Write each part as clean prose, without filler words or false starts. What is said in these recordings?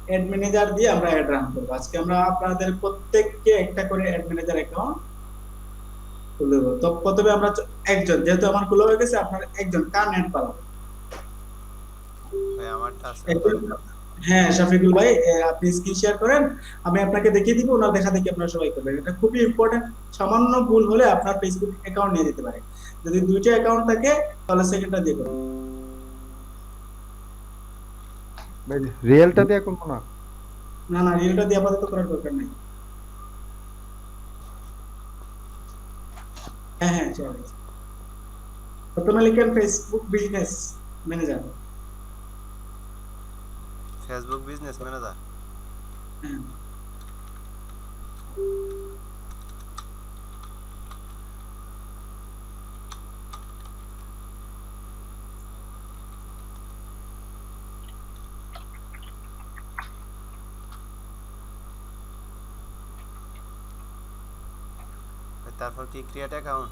Add manager দিয়ে আমরা add run করবো। আজকে আমরা আপনাদের প্রত্যেককে একটা করে অ্যাড ম্যানেজার অ্যাকাউন্ট খুলে দেবো। তো প্রথমে আমরা একজন, যেহেতু আমার খোলা হয়ে গেছে, আপনার একজন কার নেট পালাবে। ভাই আমারটা আছে। একজন, হ্যাঁ শফিকুল ভাই, আপনি স্ক্রিন শেয়ার করেন, আমি আপনাকে দেখিয়ে দিব, ওনার দেখা দেখি আপনারা সবাই করবেন। এটা খুবই ইম্পর্টেন্ট। সামান্য ভুল হলে আপনার ফেসবুক অ্যাকাউন্ট নিয়ে যেতে পারে। যদি দুইটা অ্যাকাউন্ট থাকে তাহলে সেকেন্ডটা দিয়ে করুন। ভাই রিয়েলটা দিয়ে করবো না? না না, রিয়েলটা দিয়ে আপাতত করার দরকার নেই। হ্যাঁ হ্যাঁ, চলে গেছে। প্রথমে লিখেন Facebook business manager. Facebook business manager. হ্যাঁ, তারপর কি create account?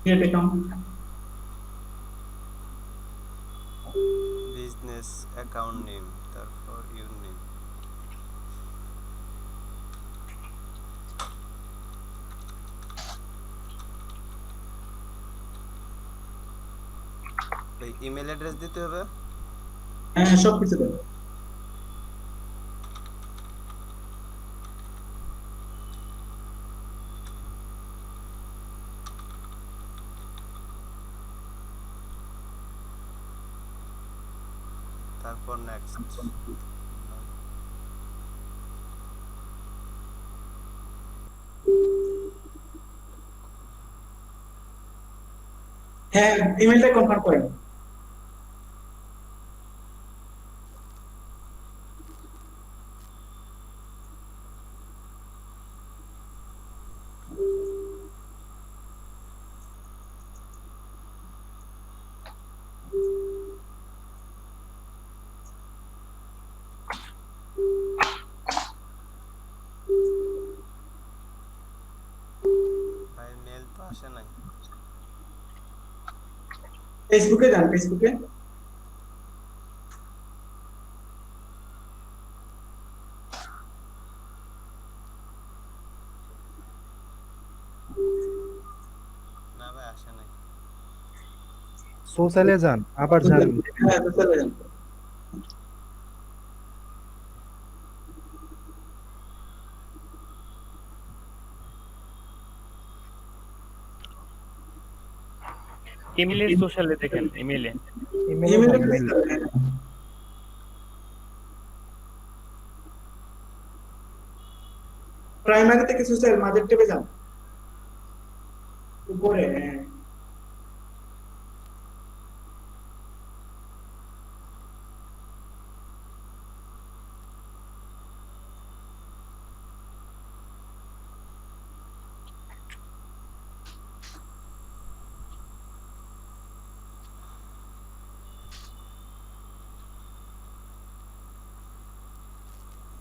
Create account. Business account name, তারপর ইউর নেম। ভাই ইমেল অ্যাড্রেস দিতে হবে। হ্যাঁ হ্যাঁ, সবকিছু দেন। তারপর নেক্সট। হ্যাঁ, ইমেলটা কনফার্ম করেন। ভাই মেল তো আসে নাই। ফেসবুকে যান, ফেসবুকে। না ভাই আসে নাই। সোশ্যালে যান, আবার যান। হ্যাঁ, তো চলে যান। ইমেলে সোশ্যালে দেখেন, ইমেলে। ইমেলে ইমেলে যান, ক্লিক ইমেলে। করেন, হ্যাঁ। প্রাইমারি থেকে সোশ্যাল মাঝের ট্যাবে যান, উপরে, হ্যাঁ।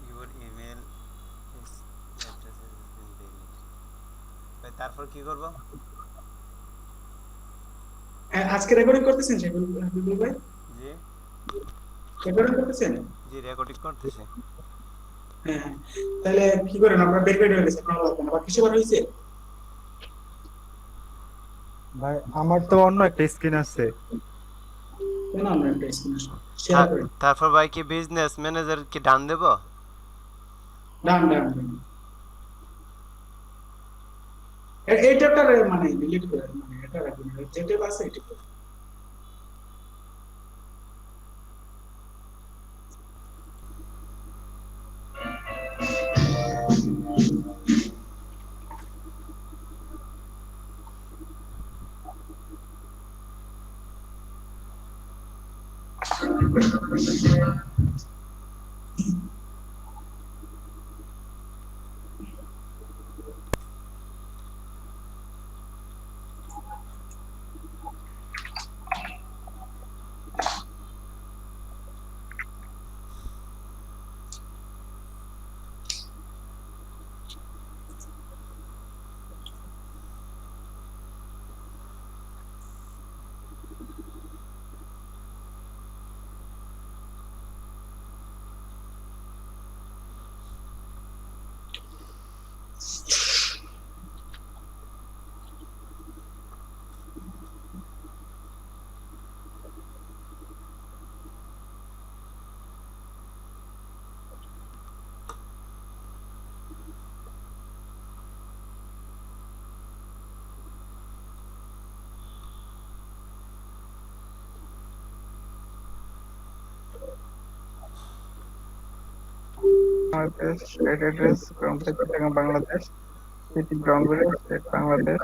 Your email address has been delete. ভাই তারপর কি করব? হ্যাঁ, আজকে রেকর্ডিং করতেছেন বিপুল ভাই? জি। রেকর্ডিং করতেছেন? জি রেকর্ডিং করতেছি। হ্যাঁ হ্যাঁ। তাহলে কি করেন, আপনার বের বের হয়ে গেছে, আপনার লাগবে না, বা কিছু বার হয়েছে? ভাই আমার তো অন্য একটা স্ক্রিন আছে। কেন আমরা একটা স্ক্রিন শেয়ার করেন। তারপর ভাই কি বিজনেস ম্যানেজার কি ডান দেব? ডান ডান ডান। এই ট্যাবটা মানে ডিলিট করেন, মানে এটা রাখবেন, যে ট্যাব আছে এটা। বাংলাদেশ, স্টেট অ্যাড্রেস গ্রামটা Chittagong Bangladesh, city Brownberry, state Bangladesh,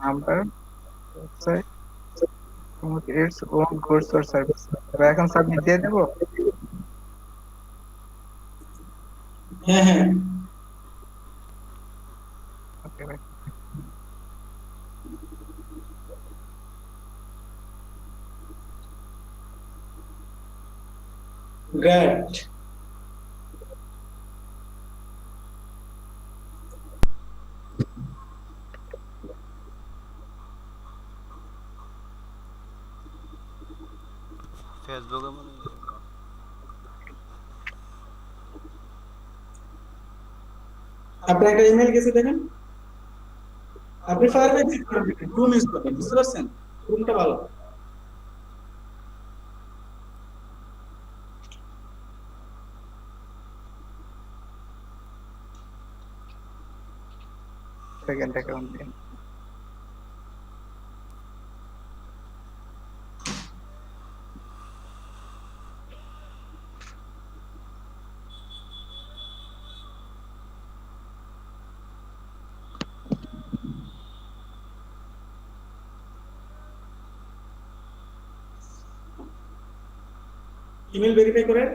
number, website, it's own goods or service. এখন সাবমিট দিয়ে দেবো। হ্যাঁ হ্যাঁ ওকে ভাই। গ্রেট। ফেসবুকে মনে হয় আপনি একটা ইমেল গেছে দেখেন, আপনি ফায়ারবেস ক্রোম ইউজ করবেন, বুঝতে পারছেন? ক্রোমটা ভালো। সেকেন্ড অ্যাকাউন্ট দিন। ইমেল ভেরিফাই করেন।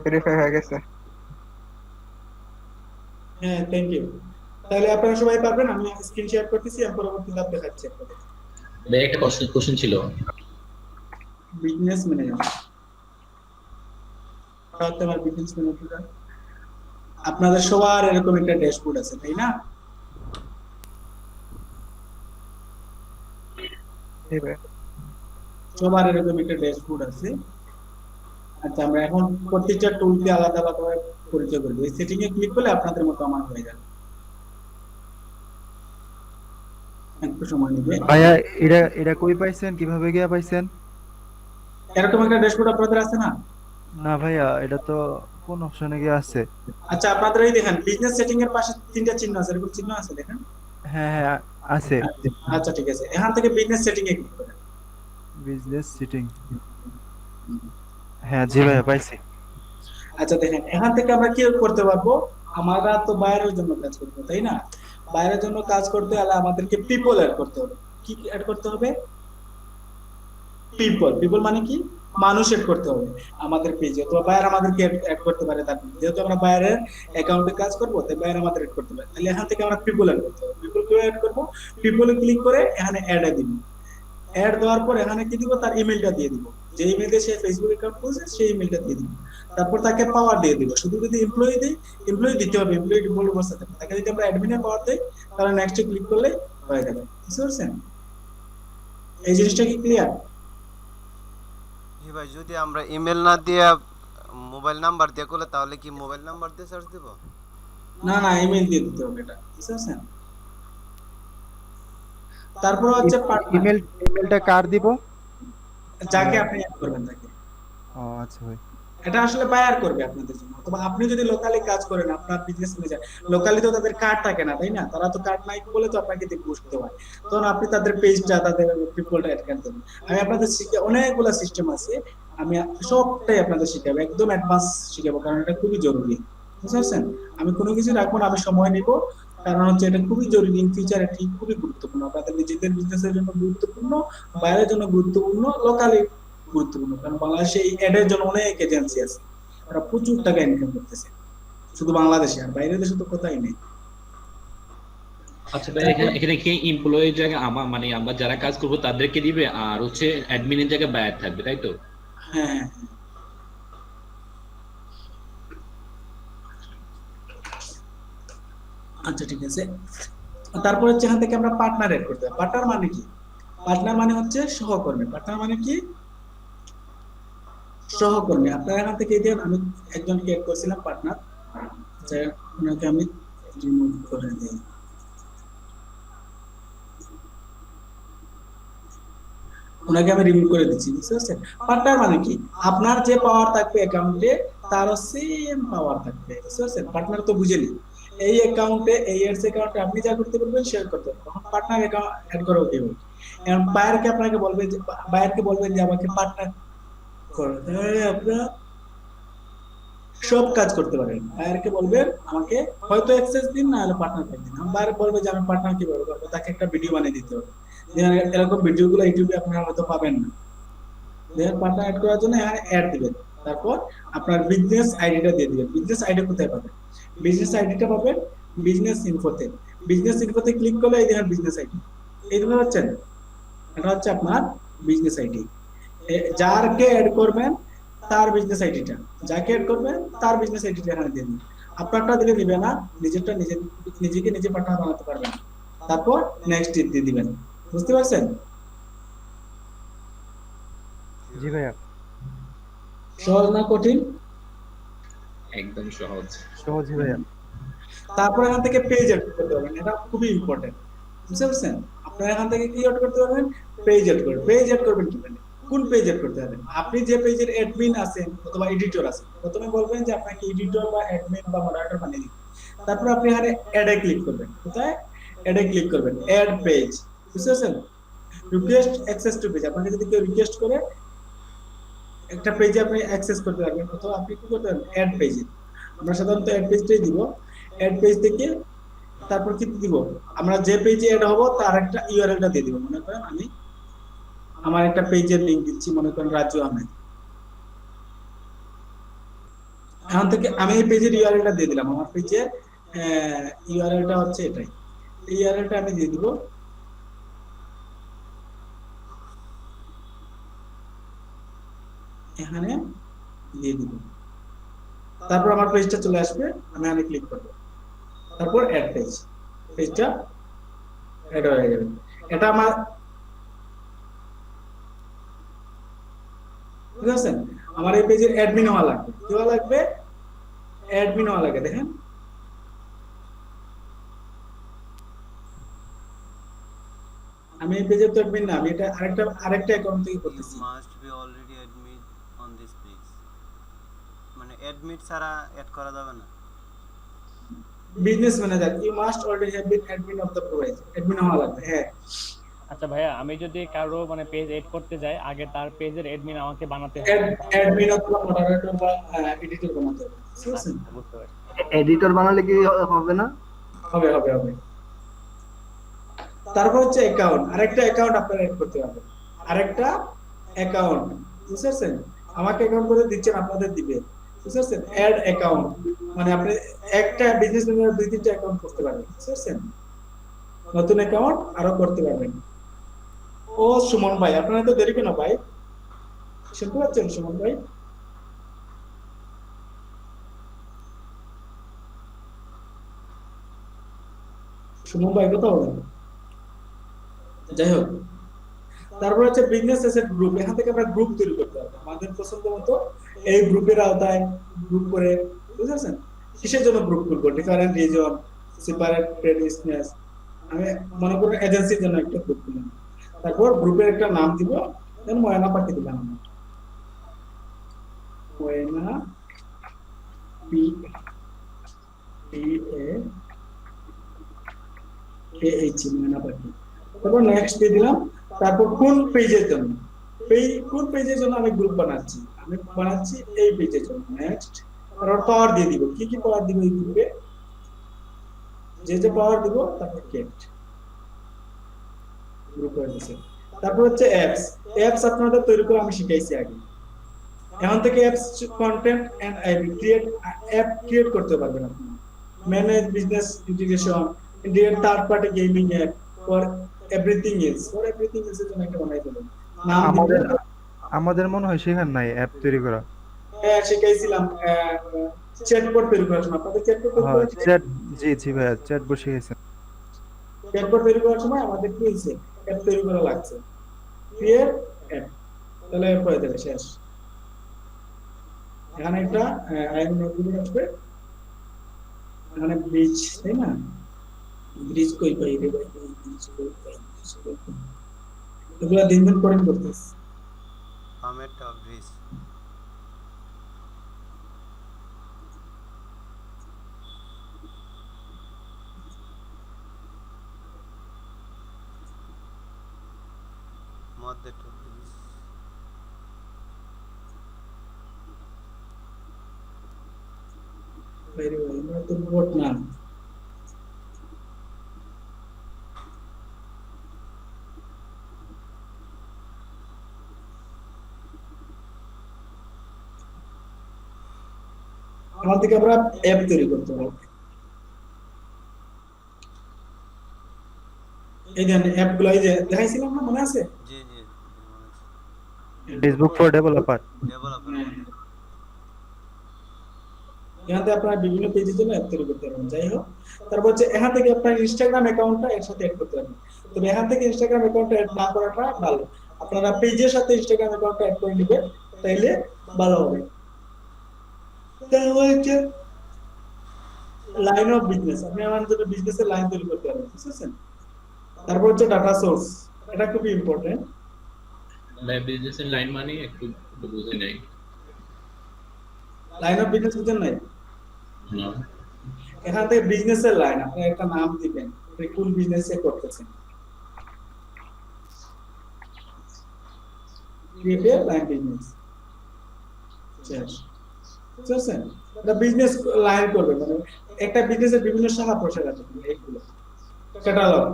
ভেরিফাই হয়ে গেছে। হ্যাঁ, থ্যাংক ইউ। তাহলে আপনারা সবাই পারবেন, আমি স্ক্রিন শেয়ার করতেছি, আমি পরবর্তী ধাপ দেখাচ্ছি আপনাদের। ভাই একটা কোশ্চেন ছিল। বিজনেস ম্যানেজার, আমার বিজনেস ম্যানেজার, আপনাদের সবার এরকম একটা ড্যাশবোর্ড আছে, তাই না? জি ভাই। সবার এরকম একটা ড্যাশবোর্ড আছে। আচ্ছা, আমরা এখন প্রত্যেকটা টুলকে আলাদা আলাদা ভাবে পরিচয় করবো। এই সেটিং এ ক্লিক করলে আপনাদের মতো আমার হয়ে যাবে। একটু সময় নেবে। ভাইয়া এটা এটা কই পাইছেন, কিভাবে গিয়া পাইছেন? এরকম একটা ড্যাশবোর্ড আপনাদের আছে না? না ভাইয়া, এটা তো কোন অপশনে গিয়ে আছে? আচ্ছা, আপনাদের এই দেখেন বিজনেস সেটিং এর পাশে তিনটা চিহ্ন আছে, এরকম চিহ্ন আছে দেখেন। হ্যাঁ হ্যাঁ আছে। আচ্ছা ঠিক আছে, এখান থেকে বিজনেস সেটিং এ ক্লিক করেন। বিজনেস সিটিং, হ্যাঁ জি ভাইয়া পাইছি। আচ্ছা দেখেন, এখান থেকে আমরা কি করতে পারবো? আমরা তো বাইরের জন্য কাজ করবো, তাই না? বাইরের জন্য কাজ করতে হলে আমাদেরকে পিপল অ্যাড করতে হবে। কি অ্যাড করতে হবে? পিপল। পিপল মানে কি? মানুষ অ্যাড করতে হবে আমাদের পেজে, তো বাইরে আমাদেরকে অ্যাড করতে পারে। তারপর যেহেতু আমরা বাইরের অ্যাকাউন্টে কাজ করবো, তাই বাইরে আমাদের অ্যাড করতে পারে। তাহলে এখান থেকে আমরা পিপল অ্যাড করতে হবে। পিপল কিভাবে অ্যাড করবো? পিপলে ক্লিক করে এখানে অ্যাড এ দিব। অ্যাড দেওয়ার পর এখানে কি দিব? তার ইমেলটা দিয়ে দিব। যে ইমেল দিয়ে সে ফেসবুক অ্যাকাউন্ট খুলছে সেই ইমেলটা দিয়ে দিব। তারপর তাকে পাওয়ার দিয়ে দিব। শুধু যদি এমপ্লয়ি দেই, এমপ্লয়ি দিতে হবে, এমপ্লয়ি বলে বসাতে হবে। তাকে যদি আমরা অ্যাডমিনের পাওয়ার দেই, তাহলে নেক্সটে ক্লিক করলে হয়ে যাবে। বুঝতে পারছেন? এই জিনিসটা কি ক্লিয়ার? ভাই যদি আমরা ইমেল না দিয়ে মোবাইল নাম্বার দিয়ে করলে তাহলে কি মোবাইল নাম্বার দিয়ে সার্চ দেব? না না, ইমেল দিয়ে দিতে হবে এটা। বুঝতে পারছেন? তারপর হচ্ছে ইমেলটা কার দিব? যাকে আপনি অ্যাড করবেন তাকে। ও আচ্ছা ভাই। এটা আসলে বায়ার করবে আপনাদের জন্য। অথবা আপনি যদি লোকালি কাজ করেন, আপনার বিজনেস ম্যানেজার লোকালি, তো তাদের কার্ড থাকে না, তাই না? তারা তো কার্ড নাই বলে তো আপনাকে দিয়ে বুঝতে হয়। তখন আপনি তাদের পেজটা, তাদের পিপলটা অ্যাড করতে হবে। আমি আপনাদের শিখে অনেকগুলো সিস্টেম আছে, আমি সবটাই আপনাদের শিখাবো, একদম অ্যাডভান্স শিখাবো, কারণ এটা খুবই জরুরি। বুঝতে পারছেন? আমি কোনো কিছু রাখবো না, আমি সময় নিব, কারণ হচ্ছে এটা খুবই জরুরি, ইন ফিউচার এটি খুবই গুরুত্বপূর্ণ, আপনাদের নিজেদের বিজনেসের জন্য গুরুত্বপূর্ণ, বাইরের জন্য গুরুত্বপূর্ণ, লোকালি গুরুত্বপূর্ণ। কারণ বাংলাদেশে এই অ্যাডের জন্য অনেক এজেন্সি আছে, তারা প্রচুর টাকা ইনকাম করতেছে শুধু বাংলাদেশে, আর বাইরের দেশে তো কোথায় নেই। আচ্ছা ভাই, এখানে এখানে কি এমপ্লয়ির জায়গায় আমার মানে আমরা যারা কাজ করবো তাদেরকে দিবে, আর হচ্ছে অ্যাডমিনের জায়গায় বায়ার থাকবে, তাই তো? হ্যাঁ হ্যাঁ। আচ্ছা ঠিক আছে। তারপরে হচ্ছে এখান থেকে আমরা পার্টনার এড করতে হবে। পার্টনার মানে কি? পার্টনার মানে হচ্ছে সহকর্মী। পার্টনার মানে কি? সহকর্মী। আপনারা এখান থেকে দেন, আমি একজনকে এড করেছিলাম পার্টনার, আচ্ছা ওনাকে আমি রিমুভ করে দিই। ওনাকে আমি রিমুভ করে দিচ্ছি, বুঝতে পারছেন? পার্টনার মানে কি? আপনার যে পাওয়ার থাকবে অ্যাকাউন্টে তারও সেম পাওয়ার থাকবে, বুঝতে পারছেন? পার্টনার তো বুঝেনি, এই অ্যাকাউন্টে, এই এডস অ্যাকাউন্টে আপনি যা করতে পারবেন শেয়ার করতে পারবেন, তখন পার্টনার অ্যাকাউন্ট অ্যাড করা ওকে হবে। এখন বায়ারকে আপনাকে বলবেন যে, বায়ারকে বলবেন যে আমাকে পার্টনার করো, তাহলে আপনারা সব কাজ করতে পারেন। বায়ারকে বলবেন আমাকে হয়তো অ্যাক্সেস দিন, না হলে পার্টনার করে দিন। বায়ার বলবে যে আমি পার্টনার কিভাবে করবো, তাকে একটা ভিডিও বানিয়ে দিতে হবে। এরকম ভিডিওগুলো ইউটিউবে আপনারা হয়তো পাবেন না। পার্টনার অ্যাড করার জন্য এখানে অ্যাড দিবেন, তারপর আপনার বিজনেস আইডিটা দিয়ে দিবেন। বিজনেস আইডি কোথায় পাবেন? বিজনেস আইডিটা পাবেন বিজনেস ইনফোতে। বিজনেস ইনফোতে ক্লিক করলে এই দেখেন বিজনেস আইডি, এই দেখতে পাচ্ছেন? এটা হচ্ছে আপনার বিজনেস আইডি। যারকে অ্যাড করবেন তার বিজনেস আইডিটা, যাকে অ্যাড করবেন তার বিজনেস আইডিটা এখানে দিয়ে দিন। আপনারটা দিলে দিবে না, নিজেরটা নিজেকে নিজে পার্টনার বানাতে পারবেন। তারপর নেক্সট দিয়ে দিবেন, বুঝতে পারছেন? জি ভাইয়া। সহজ না কঠিন? একদম সহজ। সহজই ভাইয়া। তারপর এখান থেকে পেজ এড করতে পারবেন, এটা খুবই ইম্পর্টেন্ট, বুঝতে পারছেন? আপনারা এখান থেকে কি এড করতে পারবেন? পেজ এড করবেন। পেজ এড করবেন কি মানে কোন পেজ এড করতে পারবেন? আপনি যে পেজের অ্যাডমিন আছেন অথবা এডিটর আছেন, প্রথমে বলবেন যে আপনাকে এডিটর বা অ্যাডমিন বা মডারেটর বানিয়ে দিন। তারপর আপনি এখানে অ্যাড এ ক্লিক করবেন। কোথায়? অ্যাড এ ক্লিক করবেন, অ্যাড পেজ, বুঝতে পারছেন? রিকোয়েস্ট অ্যাক্সেস টু পেজ, আপনাকে যদি কেউ রিকোয়েস্ট করে একটা পেজে আপনি অ্যাক্সেস করতে পারবেন, অথবা আপনি কি করতে পারবেন? অ্যাড পেজে। আমরা সাধারণত অ্যাড পেজটাই দিব। অ্যাড পেজ থেকে তারপর কি দিব? আমরা যে পেজে অ্যাড হব তার একটা ইউআরএলটা দিয়ে দিব। মনে করেন আমি আমার একটা পেজের লিংক দিচ্ছি, মনে করেন রাজু আহমেদ। এখন থেকে আমি এই পেজের ইউআরএলটা দিয়ে দিলাম। আমার পেজের ইউআরএলটা হচ্ছে এটাই, এই ইউআরএলটা আমি দিয়ে দিব। এখানে দিয়ে দিব, তারপর আমার পেজটা চলে আসবে, আমি এখানে ক্লিক করব, তারপর অ্যাড পেজ, পেজটা অ্যাড হয়ে যাবে। এটা আমার, ঠিক আছে? আমার এই পেজের অ্যাডমিন হওয়া লাগবে। কি হওয়া লাগবে? অ্যাডমিন হওয়া লাগে। দেখেন আমি এই পেজের তো অ্যাডমিন না, আমি এটা আরেকটা অ্যাকাউন্ট থেকে করতেছি। Must be already admit on this page, মানে অ্যাডমিট ছাড়া অ্যাড করা যাবে না। Business manager, you must already have been admin of the page, admin হওয়া লাগবে। হ্যাঁ আচ্ছা ভাইয়া, আমি যদি কারো মানে পেজ এড করতে যাই, আগে তার পেজের অ্যাডমিন আমাকে বানাতে হবে। অ্যাডমিন অথবা মডারেটর বা এডিটর বানাতে হবে, ঠিক আছে? আচ্ছা, বুঝতে পারছি। এডিটর বানালে কি হবে না? হবে হবে হবে। তারপর হচ্ছে অ্যাকাউন্ট, আরেকটা অ্যাকাউন্ট আপনারা এড করতে হবে, আরেকটা অ্যাকাউন্ট, বুঝতে পারছেন? আমাকে অ্যাকাউন্ট করে দিচ্ছেন, আপনাদের দিবে, বুঝতে পারছেন? অ্যাড অ্যাকাউন্ট মানে আপনি একটা বিজনেস ম্যানেজার 2-3টা অ্যাকাউন্ট করতে পারবেন, বুঝতে পারছেন? নতুন অ্যাকাউন্ট আরো করতে পারবেন। ও সুমন ভাই, আপনারা তো দেরি কেন ভাই? শুনতে পাচ্ছেন সুমন ভাই? সুমন ভাই কথা বলেন। যাই হোক, তারপর হচ্ছে বিজনেস অ্যাসেট গ্রুপ। এখান থেকে আমরা গ্রুপ তৈরি করতে হবে আমাদের পছন্দ মতো, এই গ্রুপের আওতায় গ্রুপ করে, বুঝেছেন? কিসের জন্য গ্রুপ করব? Different reason, separate trade business. আমি মনে করি এজেন্সির জন্য একটা গ্রুপ দিলাম, তারপর গ্রুপের একটা নাম দিব, দেন ময়না পাখি দিলাম। ময়না পি এ এইচ, ময়না পাখি। তারপর নেক্সট দিয়ে দিলাম। তারপর কোন পেজের জন্য, কোন পেজের জন্য আমি গ্রুপ বানাচ্ছি? আমি বানাচ্ছি এই পেজের জন্য। নেক্সট, তারপর পাওয়ার দিয়ে দিব। কি কি পাওয়ার দিব এই গ্রুপে? যে পাওয়ার দিব তারপর কেট গ্রুপ হয়ে গেছে। তারপর হচ্ছে অ্যাপস। অ্যাপস আপনাদের তৈরি করে আমি শিখাইছি আগে। এখন থেকে apps content and ID create, app create করতে পারবেন আপনি। Manage business integration, create third party gaming app for everything else, for everything else এর জন্য একটা বানাই দেবেন। নাম আমাদের দিবেন। আমাদের মনে হয় শেখার নাই অ্যাপ তৈরি করা। হ্যাঁ শিখাইছিলাম চ্যাটবট তৈরি করার সময়। আপনাদের চ্যাটবট তৈরি হ্যাঁ করা শিখাইছি। চ্যাট, জি জি ভাইয়া চ্যাট বসে গেছে। চ্যাটবট তৈরি করার সময় আমাদের কি হয়েছে, অ্যাপ তৈরি করা লাগছে। ক্রিয়েট অ্যাপ, তাহলে অ্যাপ হয়ে যাবে, শেষ। এখানে একটা আইএম নোটবুক আসবে, এখানে ব্রিজ, তাই না? ব্রিজ কই পাই রে ভাই, ব্রিজ কই পাই, ব্রিজ কই পাই? এগুলা দিন দিন কোডিং করতেছে। আমেটা ব্রিজ। মধ্যে একটা ব্রিজ। ভাই রে ভাই, আমরা তো বট না। আমার থেকে আমরা অ্যাপ তৈরি করতে হবে। এই যে অ্যাপ গুলো এই যে দেখাইছিলাম না, মনে আছে? জি জি, ফেসবুক ফর ডেভেলপার। ডেভেলপার মধ্যে। এখান থেকে আপনারা বিভিন্ন পেজের জন্য অ্যাপ তৈরি করতে পারবেন। যাই হোক, তারপর হচ্ছে এখান থেকে আপনার ইনস্টাগ্রাম অ্যাকাউন্টটা এর সাথে অ্যাড করতে পারবেন। তবে এখান থেকে ইনস্টাগ্রাম অ্যাকাউন্টটা অ্যাড না করাটা ভালো। আপনারা পেজের সাথে ইনস্টাগ্রাম অ্যাকাউন্টটা অ্যাড করে নেবেন, তাইলে ভালো হবে। তারপর হচ্ছে লাইন অফ বিজনেস, আপনি আমার জন্য বিজনেসের লাইন তৈরি করতে পারবেন, বুঝছেন? তারপর হচ্ছে ডাটা সোর্স, এটা খুবই ইম্পর্টেন্ট। ভাই বিজনেসের লাইন মানে একটু বুঝে নাই। লাইন অফ বিজনেস বুঝেন নাই? না। এখান থেকে বিজনেসের লাইন আপনি একটা নাম দিবেন, আপনি কোন বিজনেসে করতেছেন। ক্রিয়েট লাইন বিজনেস, শেষ। বুঝছেন? এটা বিজনেস লাইন করবে, মানে একটা বিজনেসের বিভিন্ন শাখা প্রশাখা আছে এইগুলো। ক্যাটালগ,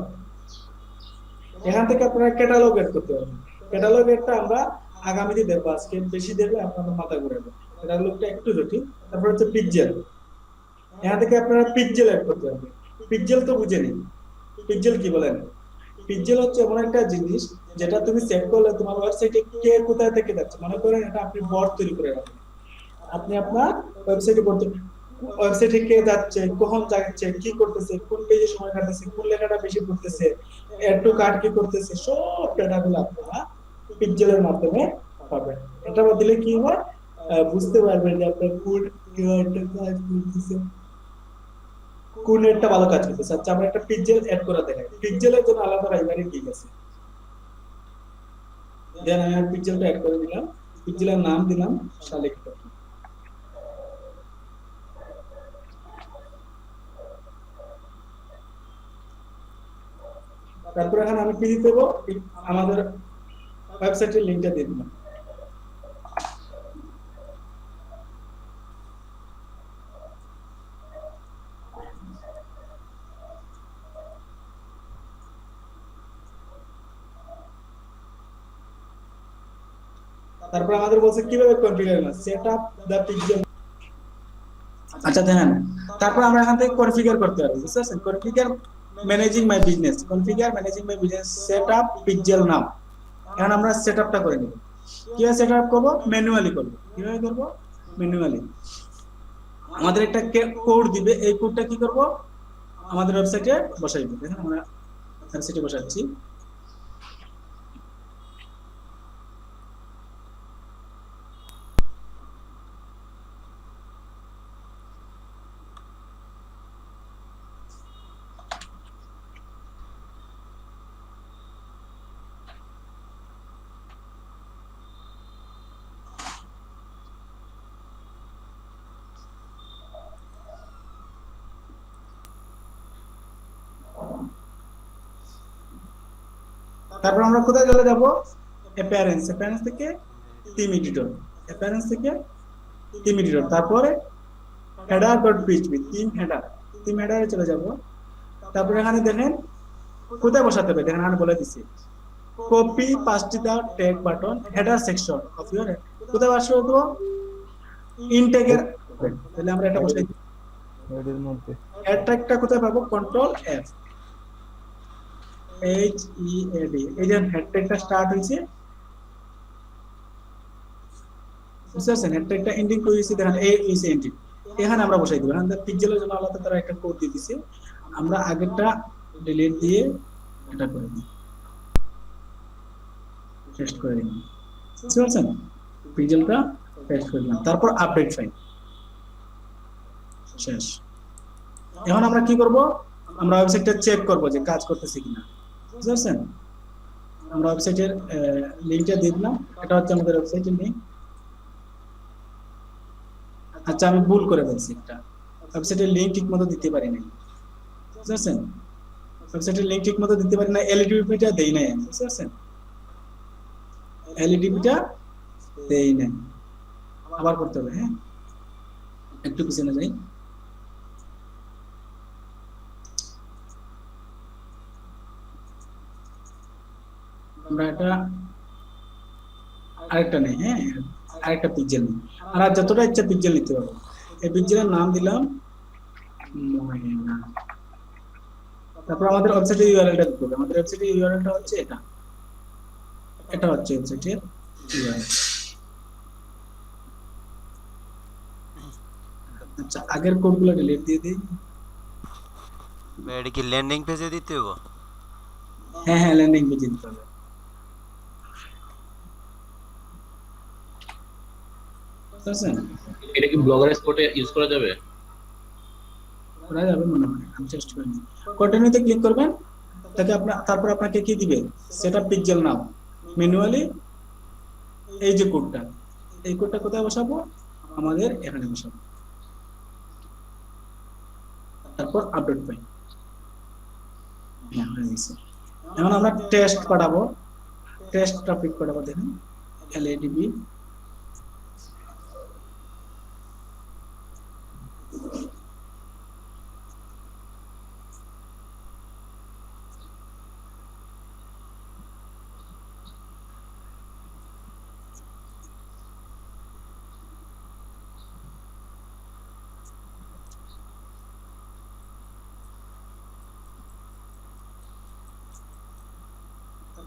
এখান থেকে আপনারা ক্যাটালগ এড করতে পারবেন। ক্যাটালগ এডটা আমরা আগামীতে দেখবো, আজকে বেশি দেখলে আপনাদের মাথা ঘুরাবে, ক্যাটালগটা একটু জটিল। তারপর হচ্ছে পিকজেল, এখান থেকে আপনারা পিকজেল এড করতে পারবেন। পিকজেল তো বুঝেনি, পিকজেল কি বলেন? পিকজেল হচ্ছে এমন একটা জিনিস যেটা তুমি সেট করলে তোমার ওয়েবসাইটে কে কোথায় থেকে যাচ্ছে, মনে করেন এটা আপনি বট তৈরি করে রাখবেন। আপনি আপনার ওয়েবসাইটে করতে, ওয়েবসাইটে কে যাচ্ছে, কখন যাচ্ছে, কি করতেছে, কোন পেজে সময় কাটাচ্ছে, কোন লেখাটা বেশি পড়তেছে, এড টু কার্ট কি করতেছে, সব ডেটাগুলো আপনারা পিকজেলের মাধ্যমে পাবেন। এটা দিলে কি হয়, বুঝতে পারবেন যে আপনার কোন কিওয়ার্ডটা কাজ করতেছে, কোন একটা ভালো কাজ করতেছে। আচ্ছা, আমরা একটা পিকজেল এড করে দেখাই। পিকজেলের জন্য আলাদা লাইব্রেরি কি আছে, দেন আমি পিকজেলটা এড করে দিলাম, পিকজেলের নাম দিলাম শালিক। তারপর এখানে আমি কি দিতে দেবো, আমাদের ওয়েবসাইটের লিংকটা দিয়ে দিলাম। তারপর আমাদের বলছে কিভাবে কনফিগার করব, সেটআপ দা পিক্সেল। আচ্ছা দেখেন, তারপর আমরা এখান থেকে কনফিগার করতে পারবো, বুঝছেন? Configure managing my business, configure managing my business setup pixel নাম। এখন আমরা সেটআপটা করে নিব। কিভাবে সেটআপ করব? ম্যানুয়ালি করব। কিভাবে করব? ম্যানুয়ালি। আমাদের একটা কোড দিবে, এই কোডটা কি করব, আমাদের ওয়েবসাইটে বসাই দিব। দেখেন আমরা ওয়েবসাইটে বসাচ্ছি। তারপর আমরা কোথায় চলে যাব, অ্যাপিয়ারেন্স, অ্যাপিয়ারেন্স থেকে থিম এডিটর, অ্যাপিয়ারেন্স থেকে থিম এডিটর, তারপরে header dot PHP, theme header, theme হেডারে চলে যাব। তারপরে এখানে দেখেন কোথায় বসাতে হবে, দেখেন এখানে বলে দিচ্ছি copy paste the tag button header section of your, কোথায় বসাবো দেবো ইনটেগের, তাহলে আমরা এটা বসাই দিই। এর মধ্যে হেড ট্যাগটা কোথায় পাবো, control F, H E A D, এই যে হেড ট্যাগটা স্টার্ট হয়েছে, বুঝতে পারছেন হেড ট্যাগটা এন্ডিং করে দিয়েছি, দেখেন এই হইছে এন্ডিং, এখানে আমরা বসাই দিব। এখানে পিক্সেলের জন্য আলাদা তারা একটা কোড দিয়ে দিয়েছে, আমরা আগেরটা ডিলিট দিয়ে এটা করে দিই, টেস্ট করে দিই, বুঝতে পারছেন পিক্সেলটা টেস্ট করে দিলাম, তারপর আপডেট ফাইল শেষ। এখন আমরা কি করব, আমরা ওয়েবসাইটটা চেক করব যে কাজ করতেছে কিনা, বুঝতে পারছেন। আমরা ওয়েবসাইটের লিংকটা দিয়ে দিলাম, এটা হচ্ছে আমাদের ওয়েবসাইটের লিংক। আচ্ছা আমি ভুল করে ফেলছি, একটা ওয়েবসাইটের লিংক ঠিকমতো দিতে পারি নাই, বুঝতে পারছেন ওয়েবসাইটের লিংক ঠিকমতো দিতে পারি না, এলইডিপিটা দেই নাই আমি, বুঝতে পারছেন এলইডিপিটা দেই নাই, আবার করতে হবে। হ্যাঁ একটু পিছনে যাই, আমরা এটা আরেকটা নেই, হ্যাঁ আরেকটা পিক্সেল নেই, আর যতটা ইচ্ছা পিক্সেল নিতে পারবো। এই পিক্সেলের নাম দিলাম ময়না, তারপর আমাদের ওয়েবসাইটের ইউআরএলটা দিতে হবে, আমাদের ওয়েবসাইটের ইউআরএলটা হচ্ছে এটা, এটা হচ্ছে ওয়েবসাইটের ইউআরএল। আচ্ছা আগের কোডগুলো ডিলিট দিয়ে দিই। এটা কি ল্যান্ডিং পেজে দিতে হবে? হ্যাঁ হ্যাঁ ল্যান্ডিং পেজে দিতে হবে, বুঝছেন এটা কি ব্লগার স্পটে ইউজ করা যাবে? করা যাবে মনে হয়, আমি চেষ্টা করি। কন্টিনিউতে ক্লিক করবেন, তাকে আপনার, তারপর আপনাকে কি দিবে, সেটআপ পিক্সেল নাও ম্যানুয়ালি, এই যে কোডটা, এই কোডটা কোথায় বসাবো, আমাদের এখানে বসাবো, তারপর আপডেট পাই। হ্যাঁ হয়ে গেছে। এখন আমরা টেস্ট পাঠাবো, টেস্ট টপিক পাঠাবো, দেখেন এলএডিবি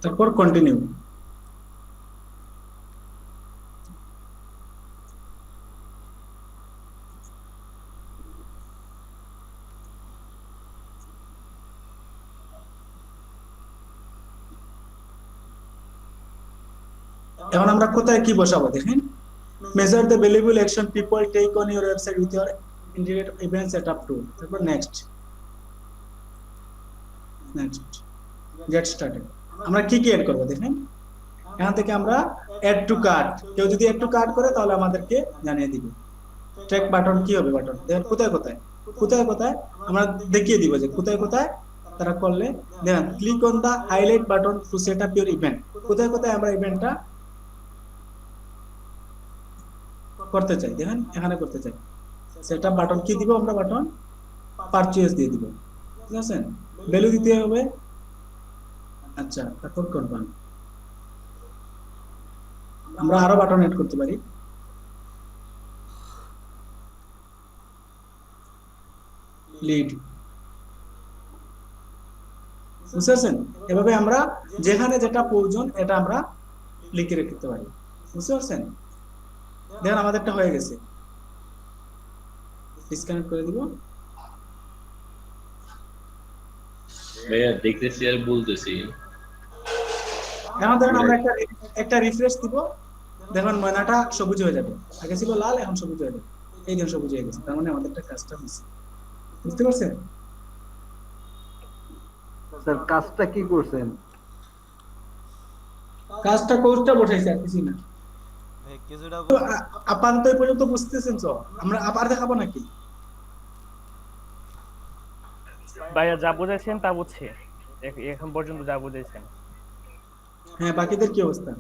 তারপর কন্টিনিউ। এখন আমরা কোথায় কি বসাবো দেখেন, measure the valuable action people take on your website with your integrate event setup tool, তারপর নেক্সট নেক্সট গেট স্টার্টেড। আমরা কি কি এড করব দেখেন, এখান থেকে আমরা এড টু কার্ট, কেউ যদি এড টু কার্ট করে তাহলে আমাদেরকে জানিয়ে দিবে। ট্র্যাক বাটন কি হবে, বাটন দেখেন কোথায় কোথায় কোথায় কোথায় আমরা দেখিয়ে দিব যে কোথায় কোথায় তারা করলে, দেখেন click on the highlight button to set up your event, কোথায় কোথায় আমরা ইভেন্টটা করতে চাই, দেখেন এখানে করতে চাই, সেটআপ বাটন কি দিব আমরা, বাটন পারচেজ দিয়ে দিব, ঠিক আছে, ভ্যালু দিতে হবে। আচ্ছা তারপর কনফার্ম, আমরা আরো বাটন এড করতে পারি, লিড, বুঝছেন এভাবে আমরা যেখানে যেটা প্রয়োজন এটা আমরা লিখে রাখতে পারি, বুঝতে পারছেন। দেখেন আমাদেরটা হয়ে গেছে, ডিসকানেক্ট করে দিব। ভাইয়া দেখতেছি আর বলতেছি। এখন ধরেন আমরা একটা রিফ্রেশ দিব, দেখুন ময়নাটা সবুজ হয়ে যাবে, আগে ছিল লাল এখন সবুজ হয়ে যাবে, এই দিন সবুজ হয়ে গেছে, তার মানে আমাদেরটা কাজটা হয়েছে, বুঝতে পারছেন। স্যার কাজটা কি করছেন? কাজটা কোর্সটা বসাইছে আর কিছু না, কিছুটা তো আপাতত এই পর্যন্ত বুঝতেছেন তো, আমরা আবার দেখাবো নাকি? ভাইয়া যা বুঝাইছেন তা বুঝছি, এখন পর্যন্ত যা বুঝাইছেন। হ্যাঁ বাকিদের কি অবস্থা?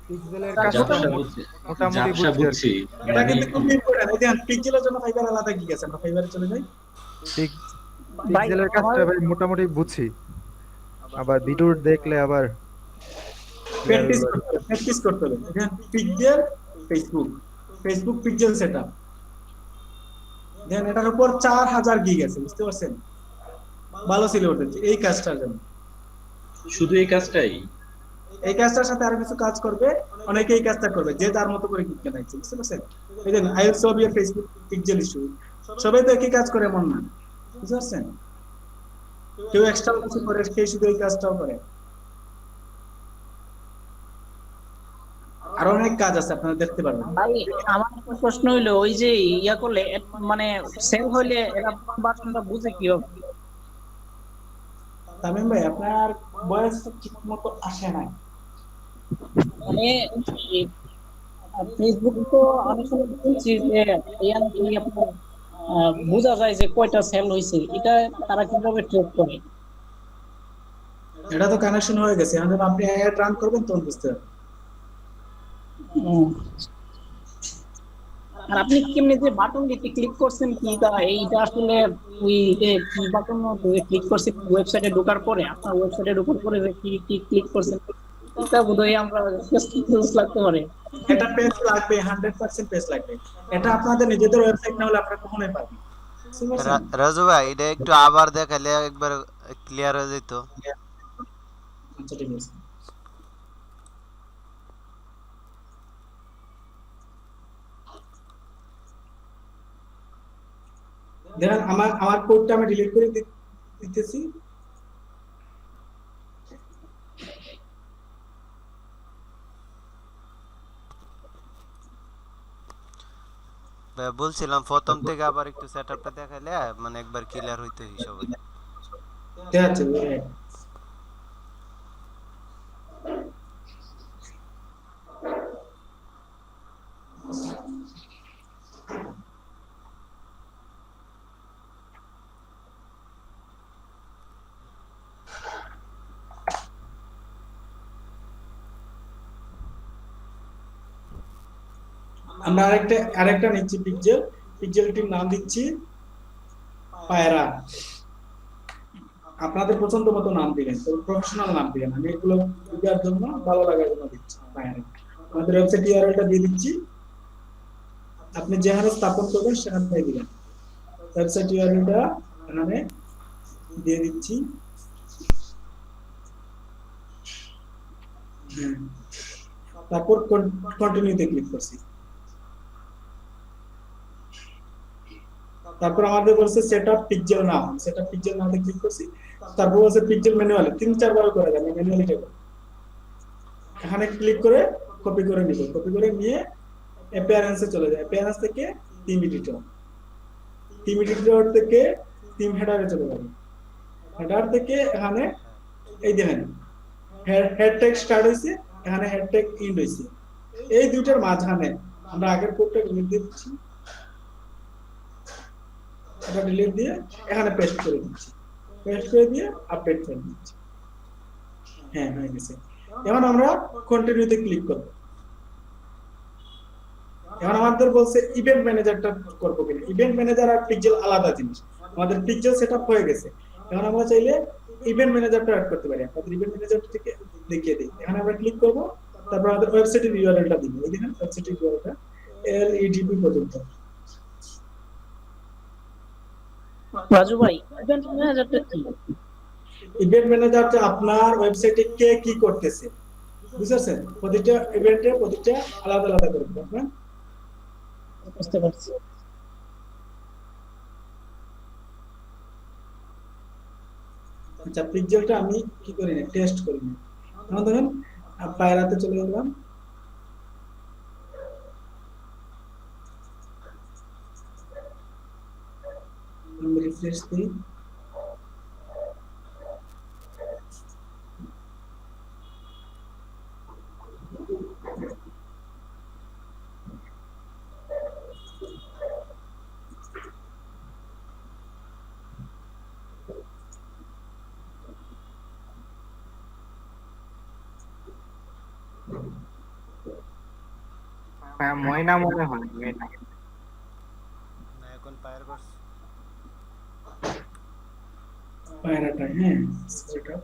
পিক্সেলের ঝাপসা কাজটা বুঝছি, মোটামুটি ঝাপসা বুঝছি আর কি। বুঝছি। এটা কিন্তু খুব ইম্পর্টেন্ট, এই দেখেন পিক্সেলের জন্য ফাইবার আলাদা কি আছে, আমরা ফাইবারে চলে যাই, ভাই পিক্সেলের আমার কাজটা ভাই মোটামুটি বুঝছি, আবার ভিডিও দেখলে আবার ক্লিয়ার প্র্যাকটিস হইলো আর কি। করতে হবে, প্র্যাকটিস করতে হবে। এখানে pixel Facebook, Facebook pixel setup, then এটার উপর 4000 গিগ আছে, বুঝতে পারছেন? ভালো ছিল ওটা, এই কাজটার জন্য। শুধু এই কাজটাই? এই কাজটার সাথে আরো কিছু কাজ করবে, অনেকে এই কাজটা করবে, যে তার মতো করে গিগ বানাইছে, বুঝতে পারছেন? এই যে I will solve your Facebook pixel issue, সবাই তো একই কাজ করে এমন না, বুঝতে পারছেন? কেউ এক্সট্রা কিছু করে, কেউ শুধু এই কাজটাও করে। আরো অনেক কাজ আছে, আপনারা দেখতে পারবেন। ভাই আমার একটা প্রশ্ন হইলো, ওই যে ইয়া করলে মানে সেল হইলে এরা বাটনটা বুঝে কি হবে? তামিম ভাই, আপনার বয়স ঠিক মতো আসে নাই। মানে ফেসবুক তো অনেক সময় শুনছি যে ইয়া নাকি আপনার বোঝা যায় যে কয়টা সেল হয়েছে, এটা তারা কিভাবে ট্রেক করে? এটা তো কানেকশন হয়ে গেছে, এখন যখন আপনি অ্যাড রান করবেন তখন বুঝতে পারবেন। উম, আর আপনি কেমনে যে বাটন দিতে ক্লিক করছেন কি এইটা আসলে ওই যে কি বাটন ক্লিক করছেন ওয়েবসাইটে ঢোকার পরে, আপনার ওয়েবসাইটে ঢোকার পরে যে কি কি ক্লিক করছেন, এটা বোধহয় আমরা বুঝ লাগতে পারে। এটা পেজ লাগবে, 100% পেজ লাগবে। এটা আপনাদের নিজেদের ওয়েবসাইট না হলে আপনারা কখনোই পাবেন না, বুঝতে পারছেন? রাজু ভাই এটা একটু আবার দেখালে একবার ক্লিয়ার হয়ে যেত। আচ্ছা ঠিক আছে। দেখেন, আমার আমার কোডটা আমি ডিলিট করে দিতেছি। ভাই বলছিলাম প্রথম থেকে আবার একটু সেটআপটা দেখাইলে মানে একবার ক্লিয়ার হইতো হিসাব। ঠিক আছে। আমরা আরেকটা নিচ্ছি পিক্সেল, পিক্সেলটির নাম দিচ্ছি পায়রা। আপনাদের পছন্দ মতো নাম দিবেন, তো প্রফেশনাল নাম দিবেন। আমি এগুলো দেওয়ার জন্য, ভালো লাগার জন্য দিচ্ছি পায়রা। আমাদের ওয়েবসাইট ইউআরএলটা দিয়ে দিচ্ছি, আপনি যেখানে স্থাপন করবেন সেখান থেকে দিবেন। ওয়েবসাইট ইউআরএলটা এখানে দিয়ে দিচ্ছি। তারপর কন্টিনিউতে ক্লিক করছি। তারপর আমাদের বলছে সেটআপ পিক্সেল নাম, সেটআপ পিক্সেল নামে ক্লিক করছি। তারপর বলছে পিক্সেল ম্যানুয়ালি, 3-4 বার করে দেন, ম্যানুয়ালি টেবল এখানে ক্লিক করে কপি করে নিব। কপি করে নিয়ে অ্যাপিয়ারেন্সে চলে যায়, অ্যাপিয়ারেন্স থেকে থিম এডিটর, থিম এডিটর থেকে থিম হেডারে চলে যাবে। হেডার থেকে এখানে এই দেখেন হেড ট্যাগ স্টার্ট হইছে, এখানে হেড ট্যাগ এন্ড হইছে। এই দুইটার মাঝখানে আমরা আগের কোডটা ডিলিট দিচ্ছি, এটা ডিলিট দিয়ে এখানে পেস্ট করে দিচ্ছি, পেস্ট করে দিয়ে আপডেট করে দিচ্ছি। হ্যাঁ, হয়ে গেছে। এখন আমরা কন্টিনিউতে ক্লিক করব। এখন আমাদের বলছে ইভেন্ট ম্যানেজারটা করব কিনা। ইভেন্ট ম্যানেজার আর পিক্সেল আলাদা জিনিস, আমাদের পিক্সেল সেটআপ হয়ে গেছে। এখন আমরা চাইলে ইভেন্ট ম্যানেজারটা অ্যাড করতে পারি। আমাদের ইভেন্ট ম্যানেজারটা থেকে দেখিয়ে দিই। এখানে আমরা ক্লিক করব, তারপর আমাদের ওয়েবসাইটের ইউআরএলটা দিব। এই দেখেন ওয়েবসাইটের ইউআরএলটা LEDP পর্যন্ত। রাজু ভাই, ইভেন্ট ম্যানেজারটা কি? ইভেন্ট ম্যানেজারটা আপনার ওয়েবসাইটে কে কি করতেছে, বুঝছেন? প্রতিটা ইভেন্টে প্রতিটা আলাদা আলাদা করে আপনার। বুঝতে পারছি। আচ্ছা, পিক্সেলটা আমি কি করি না, টেস্ট করি না। এখন ধরেন পায়রাতে চলে গেলাম, আমি রিফ্রেশ দিই। হ্যাঁ, ময়না মনে হয়, ময়না। না এখন পায়ের করছে। পায়রাটা, হ্যাঁ সেটা।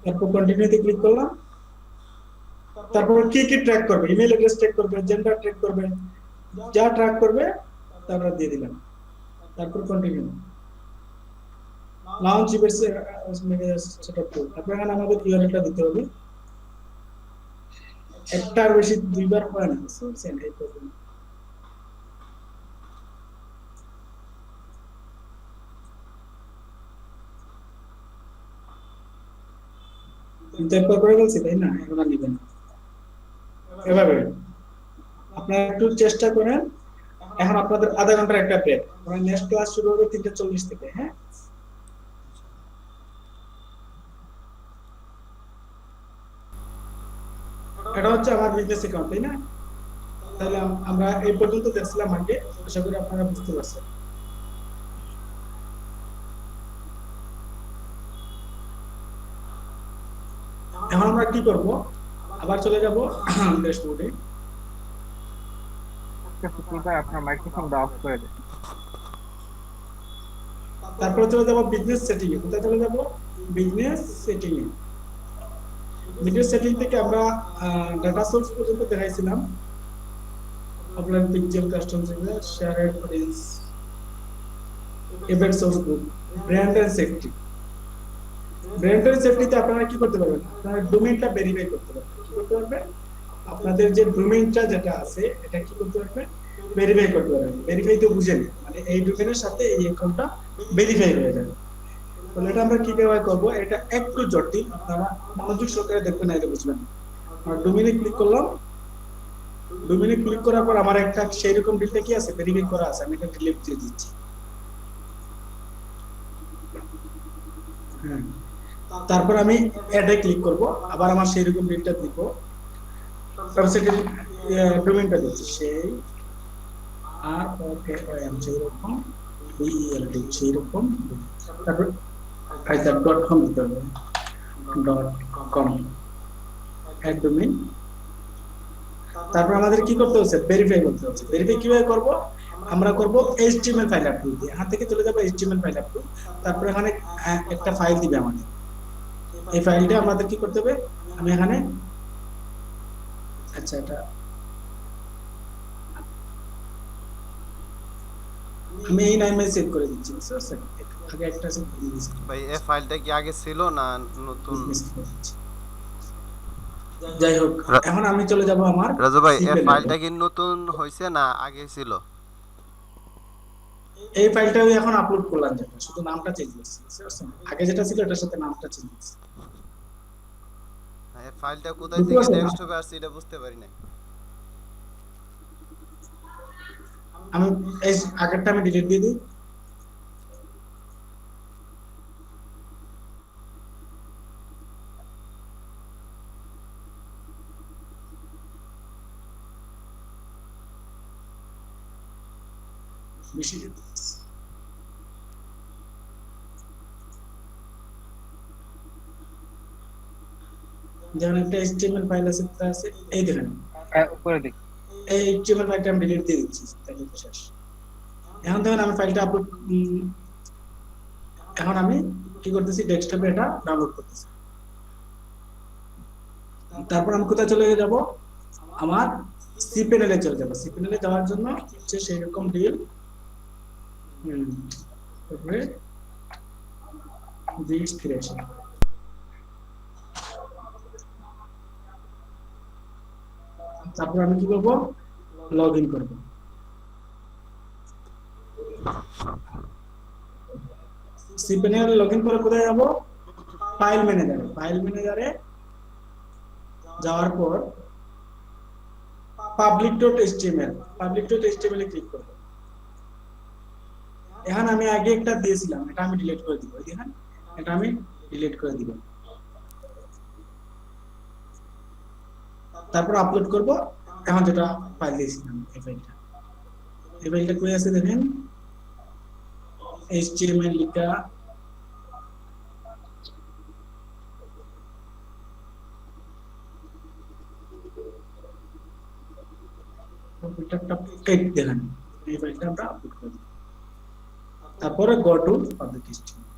তারপর কন্টিনিউতে ক্লিক করলাম। তারপর কি কি ট্র্যাক করবে, ইমেল অ্যাড্রেস ট্র্যাক করবে, জেন্ডার ট্র্যাক করবে, যা ট্র্যাক করবে তারপর দিয়ে দিলাম। তারপর কন্টিনিউ। লাউঞ্জ ইভেন্টস সেটআপ করব। তারপর এখানে আমাদের ইউআরএলটা দিতে হবে। একটার বেশি দুইবার হয় না, বুঝছেন এই প্রবলেম। কিন্তু একবার করে বলছি তাই না, এখন আর নিবেন না। এভাবে আপনারা একটু চেষ্টা করেন। এখন আপনাদের আধা ঘন্টার একটা ব্রেক, নেক্সট ক্লাস শুরু হবে 3:40 থেকে। হ্যাঁ, এটা হচ্ছে আমার বিজনেস অ্যাকাউন্ট তাই না। তাহলে আমরা এই পর্যন্ত দেখছিলাম আগে, আশা করি আপনারা বুঝতে পারছেন। এখন আমরা কি করব, আবার চলে যাব ড্যাশবোর্ডে। ভাই আপনার মাইক্রোফোনটা অফ করে দেন। তারপরে চলে যাব বিজনেস সেটিং এ। কোথায় চলে যাব? বিজনেস সেটিং এ। বিজনেস সেটিং থেকে আমরা ডাটা সোর্স পর্যন্ত দেখাইছিলাম। আপনার picture, custom service, share audience, event source group, brand and safety. Brand and সেফটিতে আপনারা কি করতে পারবেন? আপনারা ডোমেইনটা ভেরিফাই করতে পারবেন। কি করতে পারবেন? আপনাদের যে ডোমেইনটা যেটা আছে এটা কি করতে পারবেন? ভেরিফাই করতে পারবেন। ভেরিফাই তো বুঝেন, মানে এই ডোমেইনের সাথে এই অ্যাকাউন্টটা ভেরিফাই হয়ে যাবে। তাহলে এটা আমরা কিভাবে করব? এটা একটু জটিল, আপনারা মনোযোগ সহকারে দেখবেন, না এটা বুঝবেন। আর ডোমেইনে ক্লিক করলাম। ডোমেইনে ক্লিক করার পর আমার একটা সেই রকম ডিটেইলস কি আছে, ভেরিফাই করা আছে, আমি এটা ডিলিট দিয়ে দিচ্ছি। হ্যাঁ, তারপর আমি অ্যাডে ক্লিক করব, আবার আমার সেই রকম ডিটেইলস দিব। ওয়েবসাইটের ডোমেইনটা দিচ্ছি, সেই আর ওকে এম যেরকম বিএলডি সেরকম। তারপর .com দিতে হবে, .com এড ডোমেইন। তারপর আমাদের কি করতে হচ্ছে? ভেরিফাই করতে হচ্ছে। ভেরিফাই কিভাবে করব? আমরা করব HTML ফাইল আপলোড দিয়ে। এখান থেকে চলে যাব HTML ফাইল আপলোড। তারপর এখানে একটা ফাইল দিবে আমাদের। এই ফাইলটা আমাদের কি করতে হবে? আমি এখানে আচ্ছা এটা আমি এই নামে সেভ করে দিচ্ছি, বুঝতে পারছেন? আগে একটা সেভ করে দিয়েছি। ভাই এই ফাইলটা কি আগে ছিল না নতুন? যাই হোক, এখন আমি চলে যাব আমার রাজু ভাই এই সিপেলে। ফাইলটা কি নতুন হইছে না আগে ছিল? এই ফাইলটা আমি এখন আপলোড করলাম, যেটা শুধু নামটা চেঞ্জ করছি, বুঝতে পারছেন? আগে যেটা ছিল এটার সাথে নামটা চেঞ্জ করছি। এই ফাইলটা কোথায় থেকে ডেস্কটপে আসছে এটা বুঝতে পারি নাই। আমি এই আগেরটা আমি ডিলিট দিয়ে দিই। বেশি যেমন একটা HTML ফাইল আছে, তা আছে এই দেখেন, উপরে দেখ। এই HTML ফাইলটা আমি ডিলিট দিয়ে দিচ্ছি, তাহলে তো শেষ। এখন দেখেন আমি ফাইলটা আপলোড, এখন আমি কি করতেছি? ডেস্কটপে এটা ডাউনলোড করতেছি। তারপর আমি কোথায় চলে যাব? আমার সি প্যানেলে চলে যাব। সি প্যানেলে যাওয়ার জন্য হচ্ছে সেই রকম ডিল, তারপরে জিএস ক্রিয়েশন। তারপর আমি কি করব? লগ ইন করব। সি প্যানেলে লগ ইন করে কোথায় যাব? ফাইল ম্যানেজারে। ফাইল ম্যানেজারে যাওয়ার পর public.html এ ক্লিক করব। এখন আমি আগে একটা দিয়েছিলাম, এটা আমি ডিলিট করে দিব। দেখেন, এটা আমি ডিলিট করে দিব। তারপর আপলোড করব। এখন যেটা ফাইল দিয়েছিলাম এই ফাইলটা কই আছে দেখেন, HTML লিখা দেখেন, এই ফাইলটা আমরা আপলোড করব। তারপরে গো টু পাবলিক HTML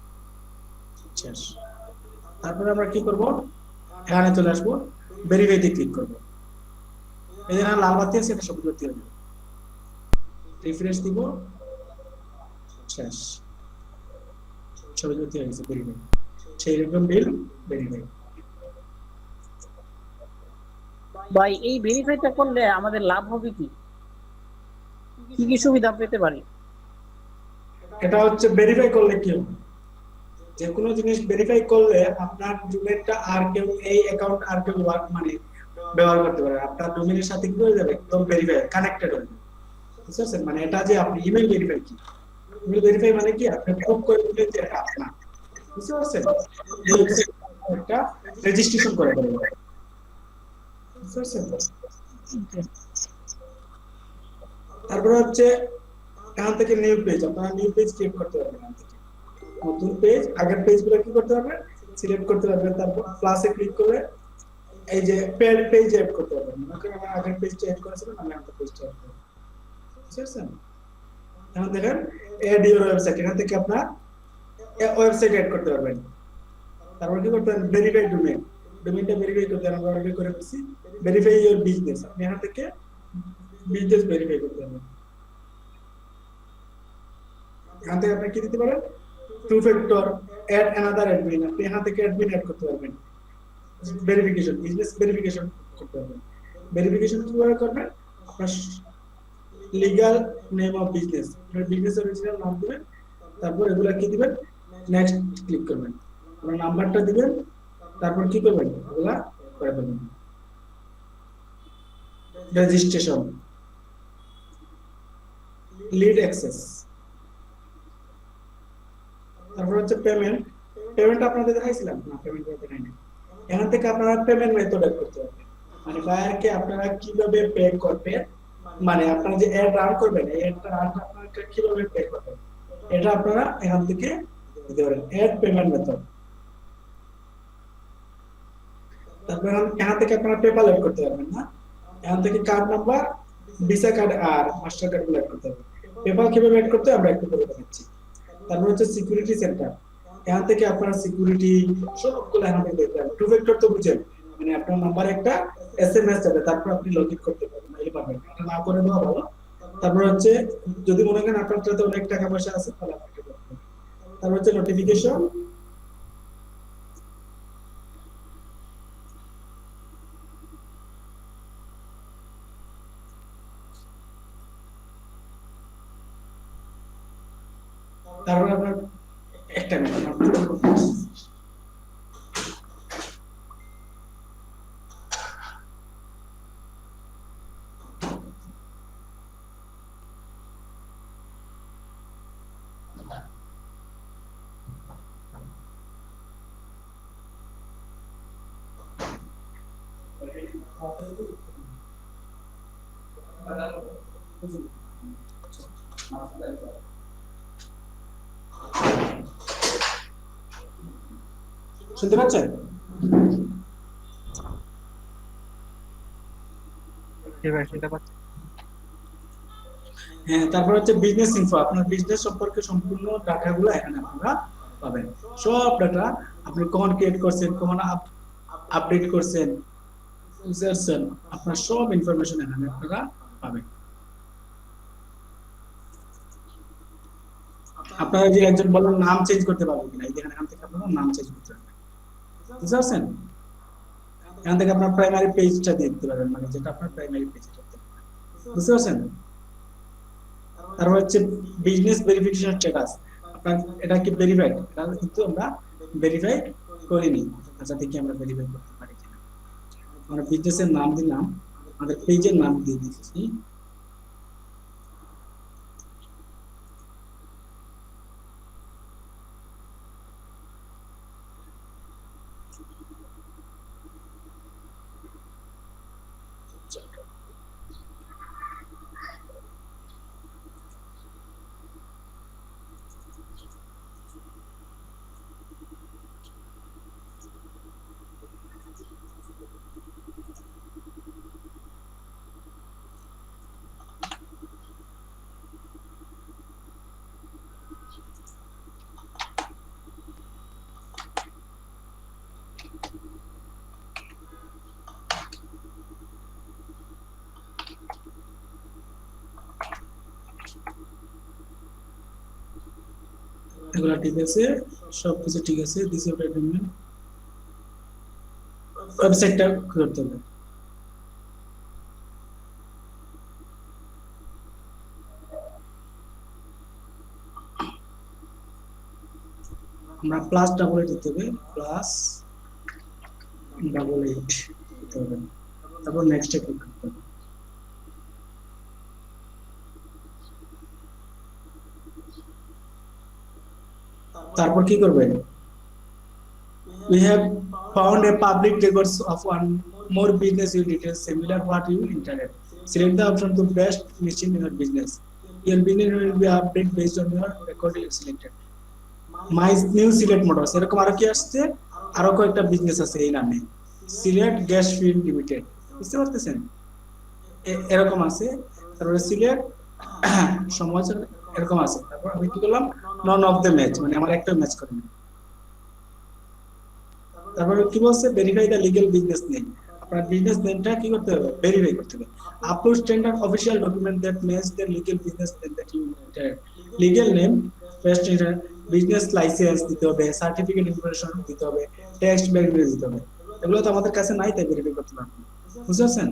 শেষ। তারপরে আমরা কি করব, এখানে চলে আসবো, ভেরিফাইতে ক্লিক করব। এই যে এখানে লাল বাতি আছে, এটা সবুজ বাতি হবে, রিফ্রেশ দিব, শেষ, সবুজ বাতি হয়ে গেছে, ভেরিফাই। সেই রকম বিল ভেরিফাই। ভাই এই ভেরিফাইটা করলে আমাদের লাভ হবে কি, কি কি সুবিধা পেতে পারি? এটা হচ্ছে ভেরিফাই করলে কি হবে, যে কোনো জিনিস ভেরিফাই করলে আপনার ডোমেইনটা আর কেউ, এই অ্যাকাউন্ট আর কেউ মানে ব্যবহার করতে পারে, আপনার ডোমেইনের সাথে কি হয়ে যাবে, একদম ভেরিফাই কানেক্টেড হয়ে যাবে, বুঝছেন? মানে এটা যে আপনি ইমেল ভেরিফাই, কি ইমেল ভেরিফাই মানে কি, আপনি প্রুফ করে দিলেন যে এটা আপনার, বুঝতে পারছেন? একটা রেজিস্ট্রেশন করে দেবেন, বুঝতে পারছেন? তারপরে হচ্ছে এখান থেকে নিউ পেজ, আপনারা নিউ পেজ ক্রিয়েট করতে পারবেন। এখান থেকে নতুন পেজ, আগের পেজগুলো কি করতে পারবেন, সিলেক্ট করতে পারবেন, তারপর প্লাসে ক্লিক করে এই যে পেজ এড করতে পারবেন। মনে করেন আমার আগের পেজটা এড করেছিলাম, আমি আমার পেজটা এড করব, বুঝছেন? এখন দেখেন এড ইওর ওয়েবসাইট, এখান থেকে আপনার ওয়েবসাইট এড করতে পারবেন। তারপর কি করতে পারবেন, ভেরিফাই ডোমেইন, ডোমেইনটা ভেরিফাই করতে আমরা অলরেডি করে ফেলছি। ভেরিফাই ইওর বিজনেস, আপনি এখান থেকে বিজনেস ভেরিফাই করতে পারবেন। এখান থেকে আপনি কি দিতে পারেন, two factor, add another admin, আপনি এখান থেকে অ্যাডমিন অ্যাড করতে পারবেন। ভেরিফিকেশন, বিজনেস ভেরিফিকেশন করতে পারবেন। ভেরিফিকেশন কিভাবে করবেন, আপনার লিগ্যাল নেম অফ বিজনেস, আপনার বিজনেস অরিজিনাল নাম দিবেন, তারপর এগুলা কি দিবেন, নেক্সট ক্লিক করবেন, আপনার নাম্বারটা দিবেন, তারপর কি করবেন, এগুলা করে ফেলবেন। রেজিস্ট্রেশন, লিড অ্যাক্সেস, তারপর হচ্ছে পেমেন্ট। পেমেন্ট আপনাদের দেখাইছিলাম না, পেমেন্ট করতে নাই। এখান থেকে আপনারা পেমেন্ট মেথড এড করতে পারবেন, মানে বায়ারকে আপনারা কিভাবে পে করবেন, মানে আপনারা যে অ্যাড রান করবেন, এই অ্যাডটা আপনারা কিভাবে পে করবেন, এটা আপনারা এখান থেকে দিতে পারেন, অ্যাড পেমেন্ট মেথড। তারপর এখান থেকে আপনারা পেপাল এড করতে পারবেন না, এখান থেকে কার্ড নাম্বার, ভিসা কার্ড আর মাস্টার কার্ড গুলো এড করতে পারবেন। পেপাল কিভাবে এড করতে আমরা একটু করে দেখাচ্ছি। তারপর হচ্ছে সিকিউরিটি সেন্টার, এখান থেকে আপনারা সিকিউরিটি সবগুলো এখান থেকে দেখতে পাবেন। টু ফ্যাক্টর তো বুঝেন, মানে আপনার নাম্বার একটা এসএমএস যাবে, তারপর আপনি লগইন করতে পারবেন, এই পাবেন, এটা না করে দেওয়া ভালো। তারপর হচ্ছে যদি মনে করেন আপনার কাছে অনেক টাকা পয়সা আছে, তাহলে আপনি এটা করতে পারেন। তারপর হচ্ছে নোটিফিকেশন, তারপর আপনার একটা মিনিট শুনতে পাচ্ছেন? জি ভাই শুনতে পাচ্ছি। হ্যাঁ, তারপর হচ্ছে বিজনেস ইনফো, আপনার বিজনেস সম্পর্কে সম্পূর্ণ ডাটাগুলো এখানে আপনারা পাবেন। সব ডাটা, আপনি কখন ক্রিয়েট করছেন, কখন আপডেট করছেন, বুঝছেন, আপনার সব ইনফরমেশন এখানে আপনারা পাবেন। আপনারা যে একজন বলেন নাম চেঞ্জ করতে পারবেন কিনা, এই দেখেন এখান থেকে আপনারা নাম চেঞ্জ করতে পারবেন, বুঝতে পারছেন? এখান থেকে আপনার প্রাইমারি পেজটা দিয়ে দিতে পারবেন, মানে যেটা আপনার প্রাইমারি পেজ, বুঝতে পারছেন? তারপর হচ্ছে বিজনেস ভেরিফিকেশন স্ট্যাটাস, আপনার এটা কি ভেরিফাইড, এটা কিন্তু আমরা ভেরিফাই করিনি, আচ্ছা দেখি আমরা ভেরিফাই করতে পারি কিনা। আমরা বিজনেসের নাম দিলাম, আমাদের পেজের নাম দিয়ে দিচ্ছি, এগুলা ঠিক আছে, সবকিছু ঠিক আছে। দিস এডমিন ওয়েবসাইটটা করতে হবে। আমরা প্লাস ডাবল এইট দিতে হবে, প্লাস ডাবল এইট দিতে হবে, তারপর নেক্সটে ক্লিক করতে হবে। তারপর কি করবেন? We have found a public records of one more business you details similar what you entered. Select the option to best machine in your business. Your business will be updated based on your record you selected. My new select models এরকম আরো কি আসছে, আরো কয়েকটা business আছে এই নামে, select gas field limited, বুঝতে পারতেছেন? এরকম আছে। তারপরে সিলেক্ট সমাচার এরকম আছে। তারপর আমি কি করলাম, নন অফ দ্য ম্যাচ, মানে আমার একটা ম্যাচ করে না। তারপরে কি বলছে, verify the legal business name. আপনার বিজনেস নেমটা কি করতে হবে, ভেরিফাই করতে হবে। Upload standard official document that match the legal business name that you entered. Legal name, first business licence দিতে হবে, সার্টিফিকেট ইনফরমেশন দিতে হবে, টেক্সট ভেরিফাই দিতে হবে। এগুলো তো আমাদের কাছে নাই, তাই ভেরিফাই করতে পারবো না। বুঝতে পারছেন?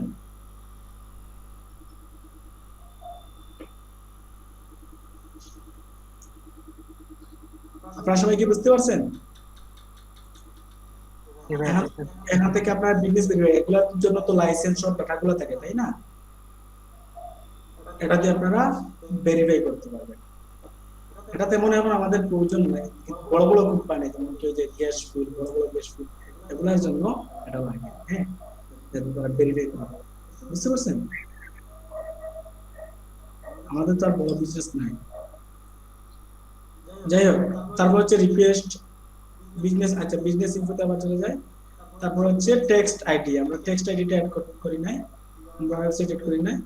আপনারা সবাই কি বুঝতে পারছেন? এখান থেকে আপনার বিজনেস ভেরিফাই, এগুলোর জন্য তো লাইসেন্স সব ডাটাগুলো থাকে, তাই না? এটা দিয়ে আপনারা ভেরিফাই করতে পারবেন। এটা তেমন এখন আমাদের প্রয়োজন নাই, বড় বড় কোম্পানি যেমন কি যে গ্যাস ফিল্ড, বড় বড় গ্যাস ফিল্ড, এগুলোর জন্য এটা লাগে। হ্যাঁ, ভেরিফাই করা। বুঝতে পারছেন? আমাদের তো আর বড় বিজনেস নাই। যাই হোক, তারপর হচ্ছে রিকোয়েস্ট বিজনেস। আচ্ছা, বিজনেস ইনফোতে আবার চলে যায়। তারপর হচ্ছে টেক্সট আইডি, আমরা টেক্সট আইডিটা অ্যাড করি নাই, আমরা ওয়েবসাইট অ্যাড করি নাই।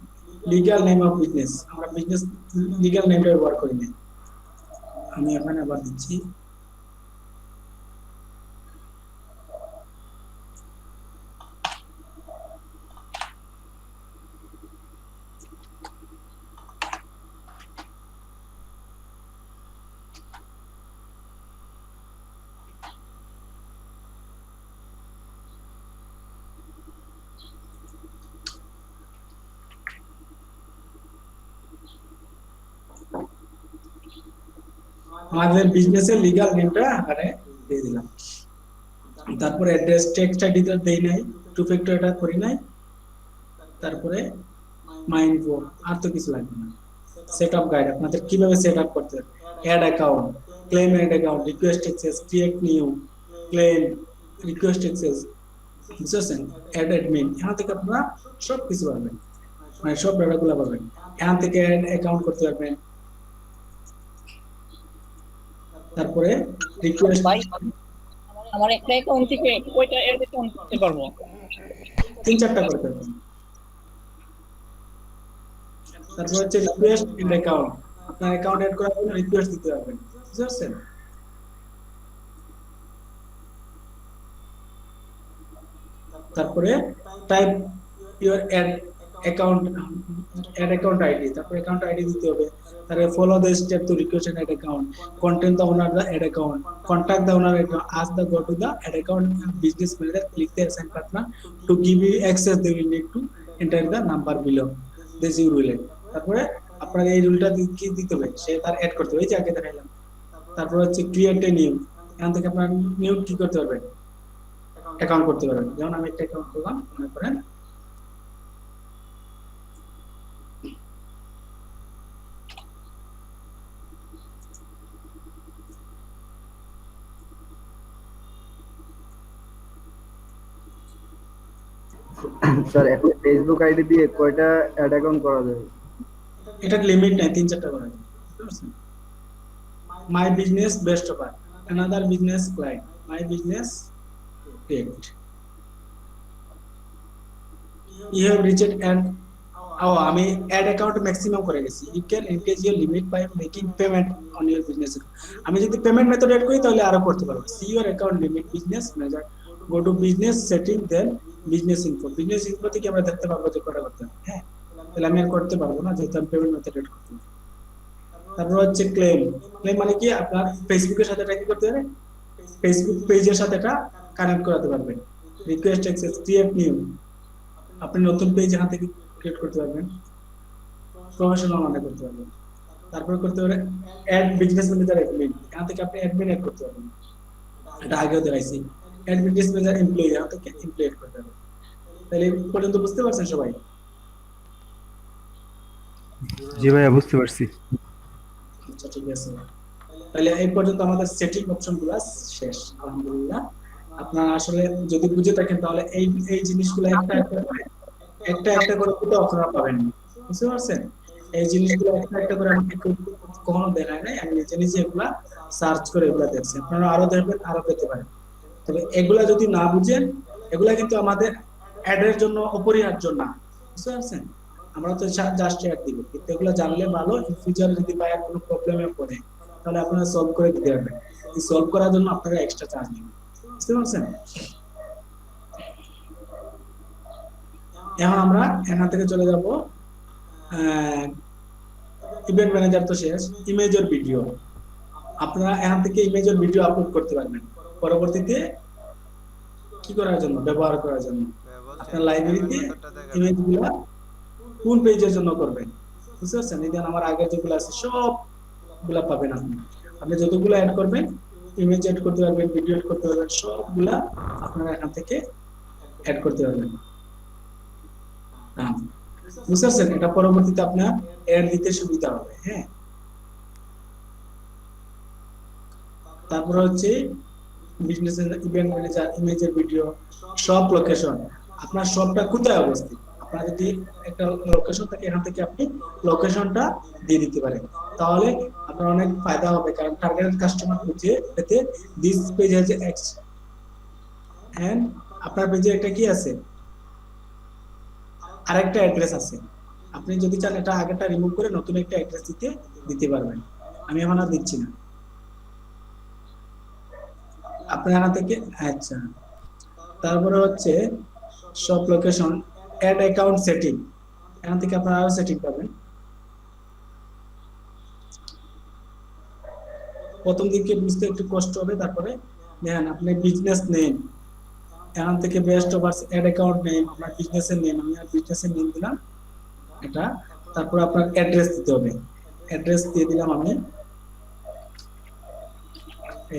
লিগ্যাল নেম অফ বিজনেস, আমরা বিজনেস লিগ্যাল নেমটা ব্যবহার করি নাই। আমি এখানে আবার দিচ্ছি আমাদের বিজনেসের লিগ্যাল নেমটা এখানে দিয়ে দিলাম। তারপরে অ্যাড্রেস টেক্সট আইডিটা দেই নাই, টু ফ্যাক্টর এটা করি নাই। তারপরে মাইনফো, আর তো কিছু লাগবে না। সেটআপ গাইড, আপনাদের কিভাবে সেটআপ করতে হবে, ad account, claim ad account, request access, create new, claim, request access, বুঝছেন? অ্যাড অ্যাডমিন, এখান থেকে আপনারা সব কিছু পাবেন, মানে সব ডাটাগুলো পাবেন। এখান থেকে অ্যাড অ্যাকাউন্ট করতে পারবেন। তারপরে রিকোয়েস্ট, ভাই আমার একটা অ্যাকাউন্ট থেকে কয়টা এর অ্যাকাউন্ট করতে পারবো? 3-4টা করতে পারবেন। তারপর হচ্ছে রিকোয়েস্ট ইন অ্যাকাউন্ট, আপনার অ্যাকাউন্ট এড করার জন্য রিকোয়েস্ট দিতে পারবেন, বুঝতে পারছেন? তারপরে type your ad account ID, তারপর অ্যাকাউন্ট আইডি দিতে হবে। তারপরে follow the step to request ad account, content the owner the ad account, contact the owner account, ask the go to the ad account business manager, click the assign partner to give you access, they will need to enter the number below, this you rule. তারপরে আপনার এই রুলটা কি দিতে হবে, সে তার add করতে হবে, এই যে আগে দেখাইলাম। তারপর হচ্ছে ক্রিয়েট এ নিউ, এখান থেকে আপনার নিউ কি করতে পারবেন, অ্যাকাউন্ট করতে পারবেন। যেমন আমি একটা অ্যাকাউন্ট করলাম, মনে করেন স্যার একটা ফেসবুক আইডি দিয়ে কয়টা অ্যাড অ্যাকাউন্ট করা যাবে? এটা লিমিট নাই, 3-4টা করা যায়, বুঝতে পারছেন? My business best offer, another business client, my business create, you have reached end আমি অ্যাড অ্যাকাউন্ট ম্যাক্সিমাম করে গেছি। You can increase your limit by making payment on your business. আমি যদি পেমেন্ট মেথড এড করি তাহলে আরো করতে পারবো। See your account limit, business manager, go to business setting, then business info. Business info থেকে আমরা দেখতে পারবো যে কটা করতে হবে। হ্যাঁ, তাহলে আমি আর করতে পারবো না, যেহেতু আমি পেমেন্ট মেথড এড করতে পারবো। তারপর হচ্ছে ক্লেম। ক্লেম মানে কি, আপনার ফেসবুকের সাথে এটা কি করতে পারে, ফেসবুক পেজের সাথে এটা কানেক্ট করাতে পারবেন। রিকোয়েস্ট অ্যাক্সেস, ক্রিয়েট নিউ, আপনি নতুন পেজ এখান থেকে ক্রিয়েট করতে পারবেন, প্রফেশনাল মানে করতে পারবেন। তারপরে করতে পারে অ্যাড বিজনেস ম্যানেজার অ্যাডমিন, এখান থেকে আপনি অ্যাডমিন অ্যাড করতে পারবেন, এটা আগেও দেখাইছি। অ্যাড বিজনেস ম্যানেজার এমপ্লয়ি, এখান থেকে এমপ্লয়ি অ্যাড করতে পারবেন। তাহলে এই পর্যন্ত বুঝতে পারছেন সবাই? জি ভাইয়া, বুঝতে পারছি। আচ্ছা ঠিক আছে, তাহলে এই পর্যন্ত আমাদের সেটিং অপশন গুলা শেষ আলহামদুলিল্লাহ। আপনারা আসলে যদি বুঝে থাকেন তাহলে এই এই জিনিসগুলো একটা একটা করে কোথাও আপনারা পাবেন না। বুঝতে পারছেন? এই জিনিসগুলো একটা একটা করে আমাকে কেউ কখনো দেখায় নাই, আমি নিজে নিজে এগুলা সার্চ করে এগুলা দেখছি। আপনারা আরো দেখবেন, আরো পেতে পারেন। তবে এগুলা যদি না বুঝেন, এগুলা কিন্তু আমাদের অ্যাডের জন্য অপরিহার্য না। বুঝতে পারছেন? আমরা তো জাস্ট অ্যাড দিব, কিন্তু এগুলা জানলে ভালো। ইন ফিউচারে যদি বায়ার কোনো প্রবলেমে পড়ে তাহলে আপনারা সলভ করে দিতে পারবেন। এই সলভ করার জন্য আপনারা এক্সট্রা চার্জ নেবেন। বুঝতে পারছেন? এখন আমরা এখান থেকে চলে যাব ইভেন্ট ম্যানেজার তো শেষ, ইমেজ আর ভিডিও। আপনারা এখান থেকে ইমেজ আর ভিডিও আপলোড করতে পারবেন পরবর্তীতে কি করার জন্য, ব্যবহার করার জন্য। আপনার লাইব্রেরিতে ইমেজগুলো কোন পেজের জন্য করবেন, বুঝতে পারছেন? এই আমার আগে যেগুলো আছে সবগুলা পাবেন। আপনি যতগুলো অ্যাড করবেন, ইমেজ অ্যাড করতে পারবেন, ভিডিও অ্যাড করতে পারবেন, সবগুলা আপনারা এখান থেকে অ্যাড করতে পারবেন। বুঝতে পারছেন? এটা পরবর্তীতে আপনার অ্যাড দিতে সুবিধা হবে। হ্যাঁ, তারপরে হচ্ছে বিজনেস ইভেন্ট ম্যানেজার, ইমেজের ভিডিও, সব লোকেশন, আপনার সবটা কোথায় অবস্থিত। আপনার যদি একটা লোকেশন থাকে, এখান থেকে আপনি লোকেশনটা দিয়ে দিতে পারেন, তাহলে আপনার অনেক ফায়দা হবে। কারণ টার্গেটেড কাস্টমার খুঁজে পেতে this page has X, and আপনার পেজে একটা কি আছে, আরেকটা অ্যাড্রেস আছে। আপনি যদি চান এটা আগেরটা রিমুভ করে নতুন একটা অ্যাড্রেস দিতে পারবেন। আমি এখন আর দিচ্ছি না। আপনি এখান থেকে আচ্ছা, তারপরে হচ্ছে সব লোকেশন, অ্যাড অ্যাকাউন্ট সেটিং, এখান থেকে আপনারা আরো সেটিং পাবেন। প্রথম দিকে বুঝতে একটু কষ্ট হবে, তারপরে দেখেন আপনি বিজনেস নেম, এখান থেকে best of ad account name, আপনার বিজনেসের নেম, আমি আর বিজনেসের নেম দিলাম এটা। তারপর আপনার অ্যাড্রেস দিতে হবে, অ্যাড্রেস দিয়ে দিলাম আমি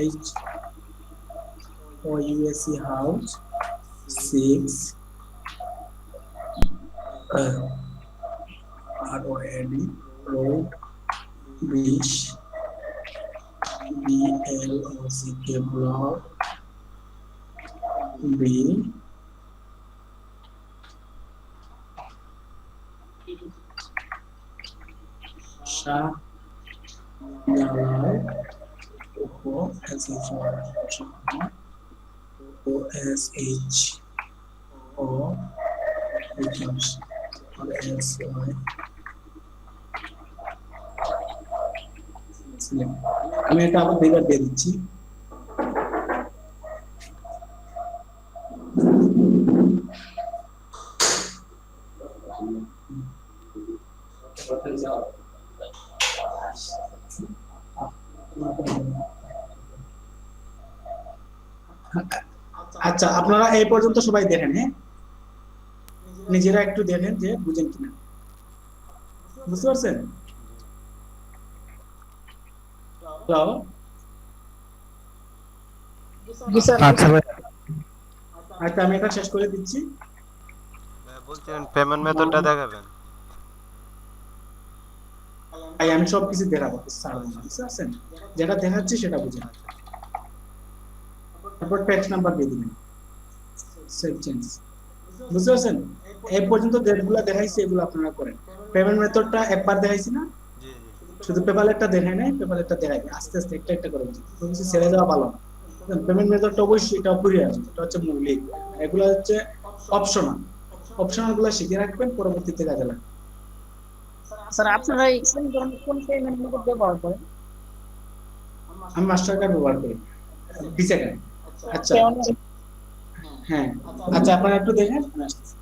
H O USC house 6 ROAD road 20 BLOCK block B আমি এটা আবার দুইবার দিয়ে দিচ্ছি। আচ্ছা, আপনারা এই পর্যন্ত সবাই দেখেন। হ্যাঁ, নিজেরা একটু দেখেন যে বুঝেন কিনা। বুঝতে পারছেন? হ্যালো, আচ্ছা ভাই, আচ্ছা আমি এটা শেষ করে দিচ্ছি। বলছেন পেমেন্ট মেথডটা দেখাবেন? আমি সবকিছু দেখাবো, বুঝতে পারছেন? যেটা দেখাচ্ছি সেটা বুঝেন। তারপর ট্যাক্স নাম্বার দিয়ে দিবেন, সেভ চেঞ্জ। বুঝতে পারছেন? এই পর্যন্ত যেগুলো দেখাইছি এগুলো আপনারা করেন। পেমেন্ট মেথডটা একবার দেখাইছি না, জি জি। শুধু পেপালেরটা দেখাই নাই, পেপালেরটা দেখাই আস্তে আস্তে একটা একটা করে বুঝি, কিছু ছেড়ে যাওয়া ভালো না। পেমেন্ট মেথডটা অবশ্যই এটা উপরে আছে, এটা হচ্ছে মৌলিক, এগুলো হচ্ছে অপশনাল। অপশনাল গুলো শিখে রাখবেন, পরবর্তীতে কাজে লাগবে। স্যার আপনারা কোন পেমেন্ট মেথড ব্যবহার করেন? আমি মাস্টার কার্ড ব্যবহার করি, ভিসা কার্ড। আচ্ছা হ্যাঁ, আচ্ছা আপনারা একটু দেখেন, আমি আসতেছি।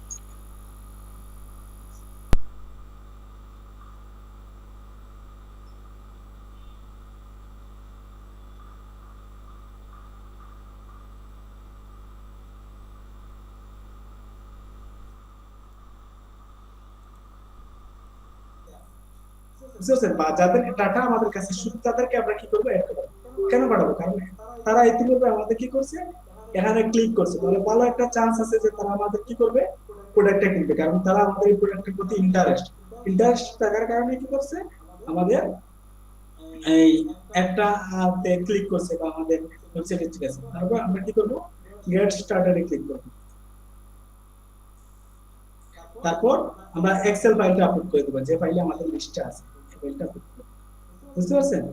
বুঝতে পারছেন? বা যাদের ডাটা আমাদের কাছে শুধু তাদেরকে আমরা কি করবো, অ্যাড করবো। কেন পাঠাবো? কারণ তারা ইতিমধ্যে আমাদের কি করছে, এখানে ক্লিক করছে, তাহলে ভালো একটা চান্স আছে যে তারা আমাদের কি করবে, প্রোডাক্টটা কিনবে, কারণ তারা আমাদের এই প্রোডাক্টের প্রতি ইন্টারেস্ট থাকার কারণে কি করছে, আমাদের এই একটা ক্লিক করছে বা আমাদের ওয়েবসাইটে ঠিক আছে। তারপর আমরা কি করব, গেট স্টার্টেড এ ক্লিক করব। তারপর আমরা এক্সেল ফাইলটা আপলোড করে দেব, যে ফাইলে আমাদের লিস্টটা আছে এই ফাইলটা আপলোড করব। বুঝতে পারছেন?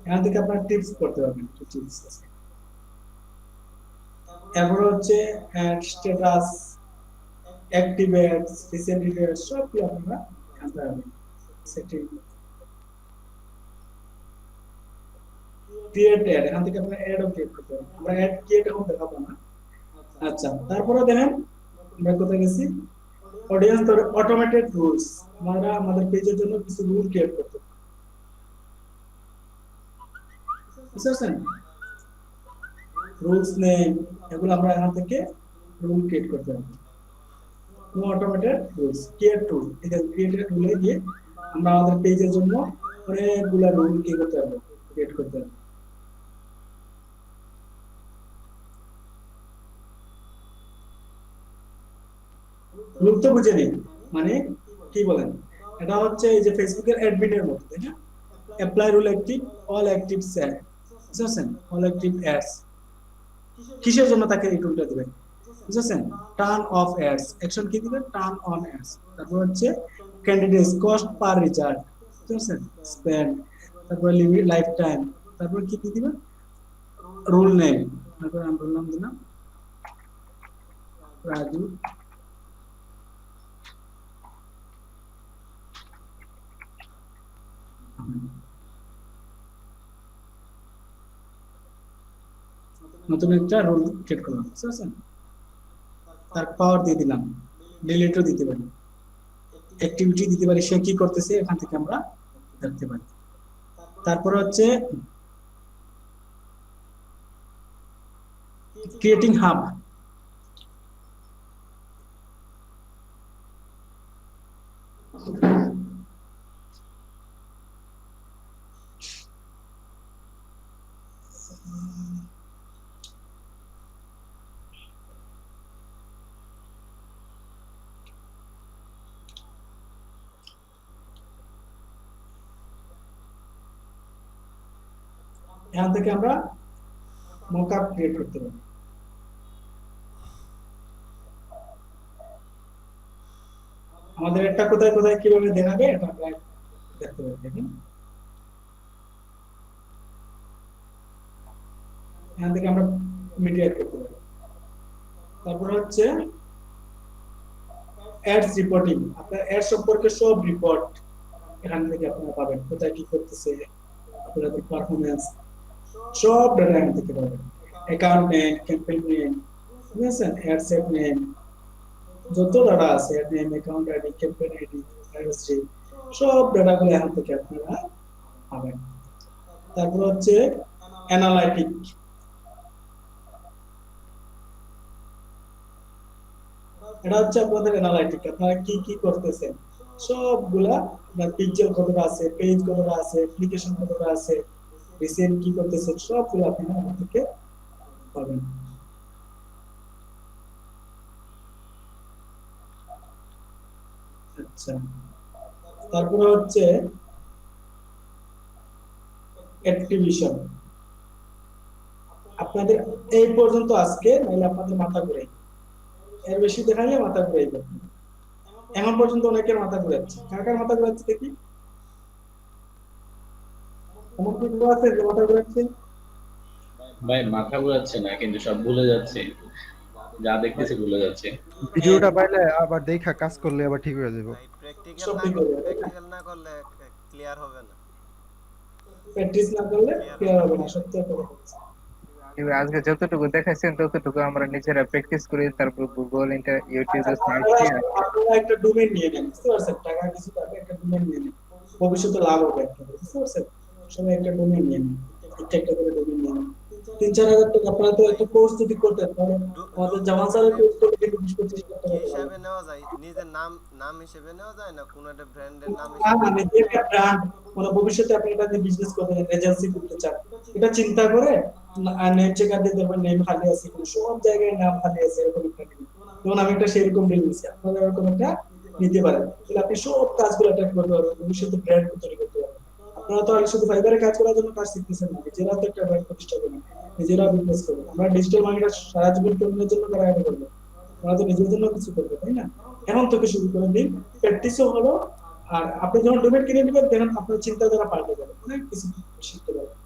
এখান থেকে আপনারা টিপস করতে পারবেন, টিপস আছে। এরপর হচ্ছে ad status, active ads, recent reviews সবগুলো আপনারা জানতে পারবেন। সেটিং, ক্রিয়েট অ্যাড, এখান থেকে আপনারা অ্যাডও ক্রিয়েট করতে পারবেন। আমরা অ্যাড ক্রিয়েট এখন দেখাবো না। আচ্ছা, তারপরে দেখেন আমরা কোথায় গেছি, অডিয়েন্স অটোমেটেড রুলস, আমরা আমাদের পেজের জন্য কিছু রুল ক্রিয়েট করতে পারি। বুঝছেন? রুলস নেম, এগুলো আমরা এখান থেকে রুল ক্রিয়েট করতে পারি। No automated rules, create rule, এটা ক্রিয়েটেড রুলে গিয়ে আমরা আমাদের পেজের জন্য অনেকগুলো রুল কি করতে পারবো, ক্রিয়েট করতে পারবো। রুল তো বুঝে নিন, মানে কি বলেন, এটা হচ্ছে এই যে ফেসবুকের অ্যাডমিনের মতো, তাই না? Apply rule active, all active set, বুঝছেন? অল অ্যাক্টিভ অ্যাডস, কিসের জন্য তাকে এই টুলটা দিবেন, বুঝছেন? টার্ন অফ অ্যাডস, অ্যাকশন কি দিবেন, টার্ন অন অ্যাডস। তারপর হচ্ছে ক্যান্ডিডেটস কস্ট পার রিচার্জ, বুঝছেন? স্পেন্ড, তারপর লিমিট লাইফ টাইম, তারপর কি কি দিবেন, রুল নেম, তারপর আমরা রুল নাম দিলাম রাজু। নতুন একটা রুল ক্রিয়েট করলাম, বুঝছেন? তার পাওয়ার দিয়ে দিলাম, ডিলিটও দিতে পারি, অ্যাক্টিভিটি দিতে পারি, সে কি করতেছে এখান থেকে আমরা দেখতে পারি। তারপর হচ্ছে ক্রিয়েটিং হাব, এখান থেকে আমরা মকআপ ক্রিয়েট করতে পারি। আমাদের একটা কোথায় কোথায় কিভাবে দেখাবে এটা আমরা দেখতে পারি। দেখেন এখান থেকে আমরা মিডিয়া করতে পারি। তারপর হচ্ছে অ্যাডস রিপোর্টিং, আপনার অ্যাড সম্পর্কে সব রিপোর্ট এখান থেকে আপনারা পাবেন, কোথায় কি করতেছে, আপনাদের পারফরম্যান্স সব ডাটা এখান থেকে পাবেন। অ্যাকাউন্ট নেম, ক্যাম্পেইন নেম, বুঝছেন? অ্যাড সেট নেম, যত ডাটা আছে, ad name, account ID, campaign ID, privacy, সব ডাটাগুলো এখান থেকে আপনারা পাবেন। তারপর হচ্ছে অ্যানালাইটিক, এটা হচ্ছে আপনাদের অ্যানালাইটিক, আপনারা কি কি করতেছেন সবগুলা, আপনার পিক্সেল কতটা আছে, পেজ কতটা আছে, অ্যাপ্লিকেশন কতটা আছে, রিসেন্ট কি করতেছেন, সবগুলো আপনারা এখান থেকে পাবেন। আচ্ছা, তারপরে হচ্ছে অ্যাক্টিভিশন, আপনাদের এই পর্যন্ত আজকে, নাহলে আপনাদের মাথা ঘুরে, এর বেশি দেখালে মাথা ঘুরে যাবে। এখন পর্যন্ত অনেকের মাথা ঘুরাচ্ছে, কার কার মাথা ঘুরাচ্ছে দেখি, এমন কি কেউ আছে যে মাথা ঘুরাচ্ছে? ভাই মাথা ঘুরাচ্ছে না, কিন্তু সব ভুলে যাচ্ছে, যা দেখতেছি ভুলে যাচ্ছে। ভিডিওটা পাইলে আবার দেখা কাজ করলে আবার ঠিক হয়ে যাবে। ভাই প্র্যাকটিক্যাল সব না ঠিক করলে, হবে, তাই না? প্র্যাকটিক্যাল না করলে ক্লিয়ার হবে না। প্র্যাকটিস না করলে ক্লিয়ার হবে না, সত্যি কথা বলছি। এবার আজকে যতটুকু দেখাইছেন ততটুকু আমরা নিজেরা প্র্যাকটিস করি, তারপর গুগল ইউটিউবে আচ্ছা, সার্চ আপনারা দিয়ে আপনারা একটা ডোমেইন নিয়ে নেন, বুঝতে পারছেন? টাকা কিছু টাকা একটা ডোমেইন নিয়ে নেন, ভবিষ্যতে লাভ হবে একটা, বুঝতে পারছেন? সবাই একটা ডোমেইন নিয়ে নেন, একটা একটা করে ডোমেইন নিয়ে নেন, 3-4 হাজার টাকা আপনারা তো একটা কোর্স যদি করতেন তাহলে আমাদের জামান স্যারের কোর্স করতে কিন্তু 20-25 লাখ কি টাকা হিসাবে নেওয়া যায় নিজের নাম নাম হিসেবে নেওয়া যায় না কোনো একটা ব্র্যান্ডের নাম না হিসেবে না নিজে একটা ব্র্যান্ড মানে ভবিষ্যতে আপনি এটা দিয়ে বিজনেস করবেন এজেন্সি করতে চান এটা চিন্তা করে নেম চেকার দিয়ে দেখবেন নেম খালি আছে কিন্তু সব জায়গায় নাম খালি আছে এরকম একটা নিবেন। যেমন আমি একটা সেরকম ডিল নিয়েছি আপনারা এরকম একটা নিতে পারেন তাহলে আপনি সব কাজগুলো অ্যাটেন্ড করতে পারবেন ভবিষ্যতে ব্র্যান্ড তৈরি করতে পারবেন। আপনারা তো আর শুধু ফাইবারে কাজ করার জন্য কাজ শিখতেছেন না নিজেরা তো একটা ব্র্যান্ড প্রতিষ্ঠা করবেন নিজেরা বিজনেস করবেন আমরা ডিজিটাল মার্কেটার সারা জীবন কর্মীর জন্য করা এটা করবো আমরা তো নিজের জন্য কিছু করবো তাই না এখন থেকে শুরু করে দিন প্র্যাকটিসও হলো আর আপনি যখন ডোমেন কিনে নেবেন তখন আপনার চিন্তাধারা পাল্টে যাবে অনেক কিছু শিখতে পারবেন।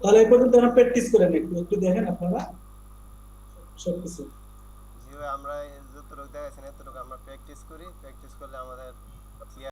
তাহলে এই পর্যন্ত আমরা প্র্যাকটিস করেন একটু একটু দেখেন আপনারা সবকিছু জি ভাই আমরা যতটুকু দেখাইছেন এতটুকু আমরা প্র্যাকটিস করি প্র্যাকটিস করলে আমাদের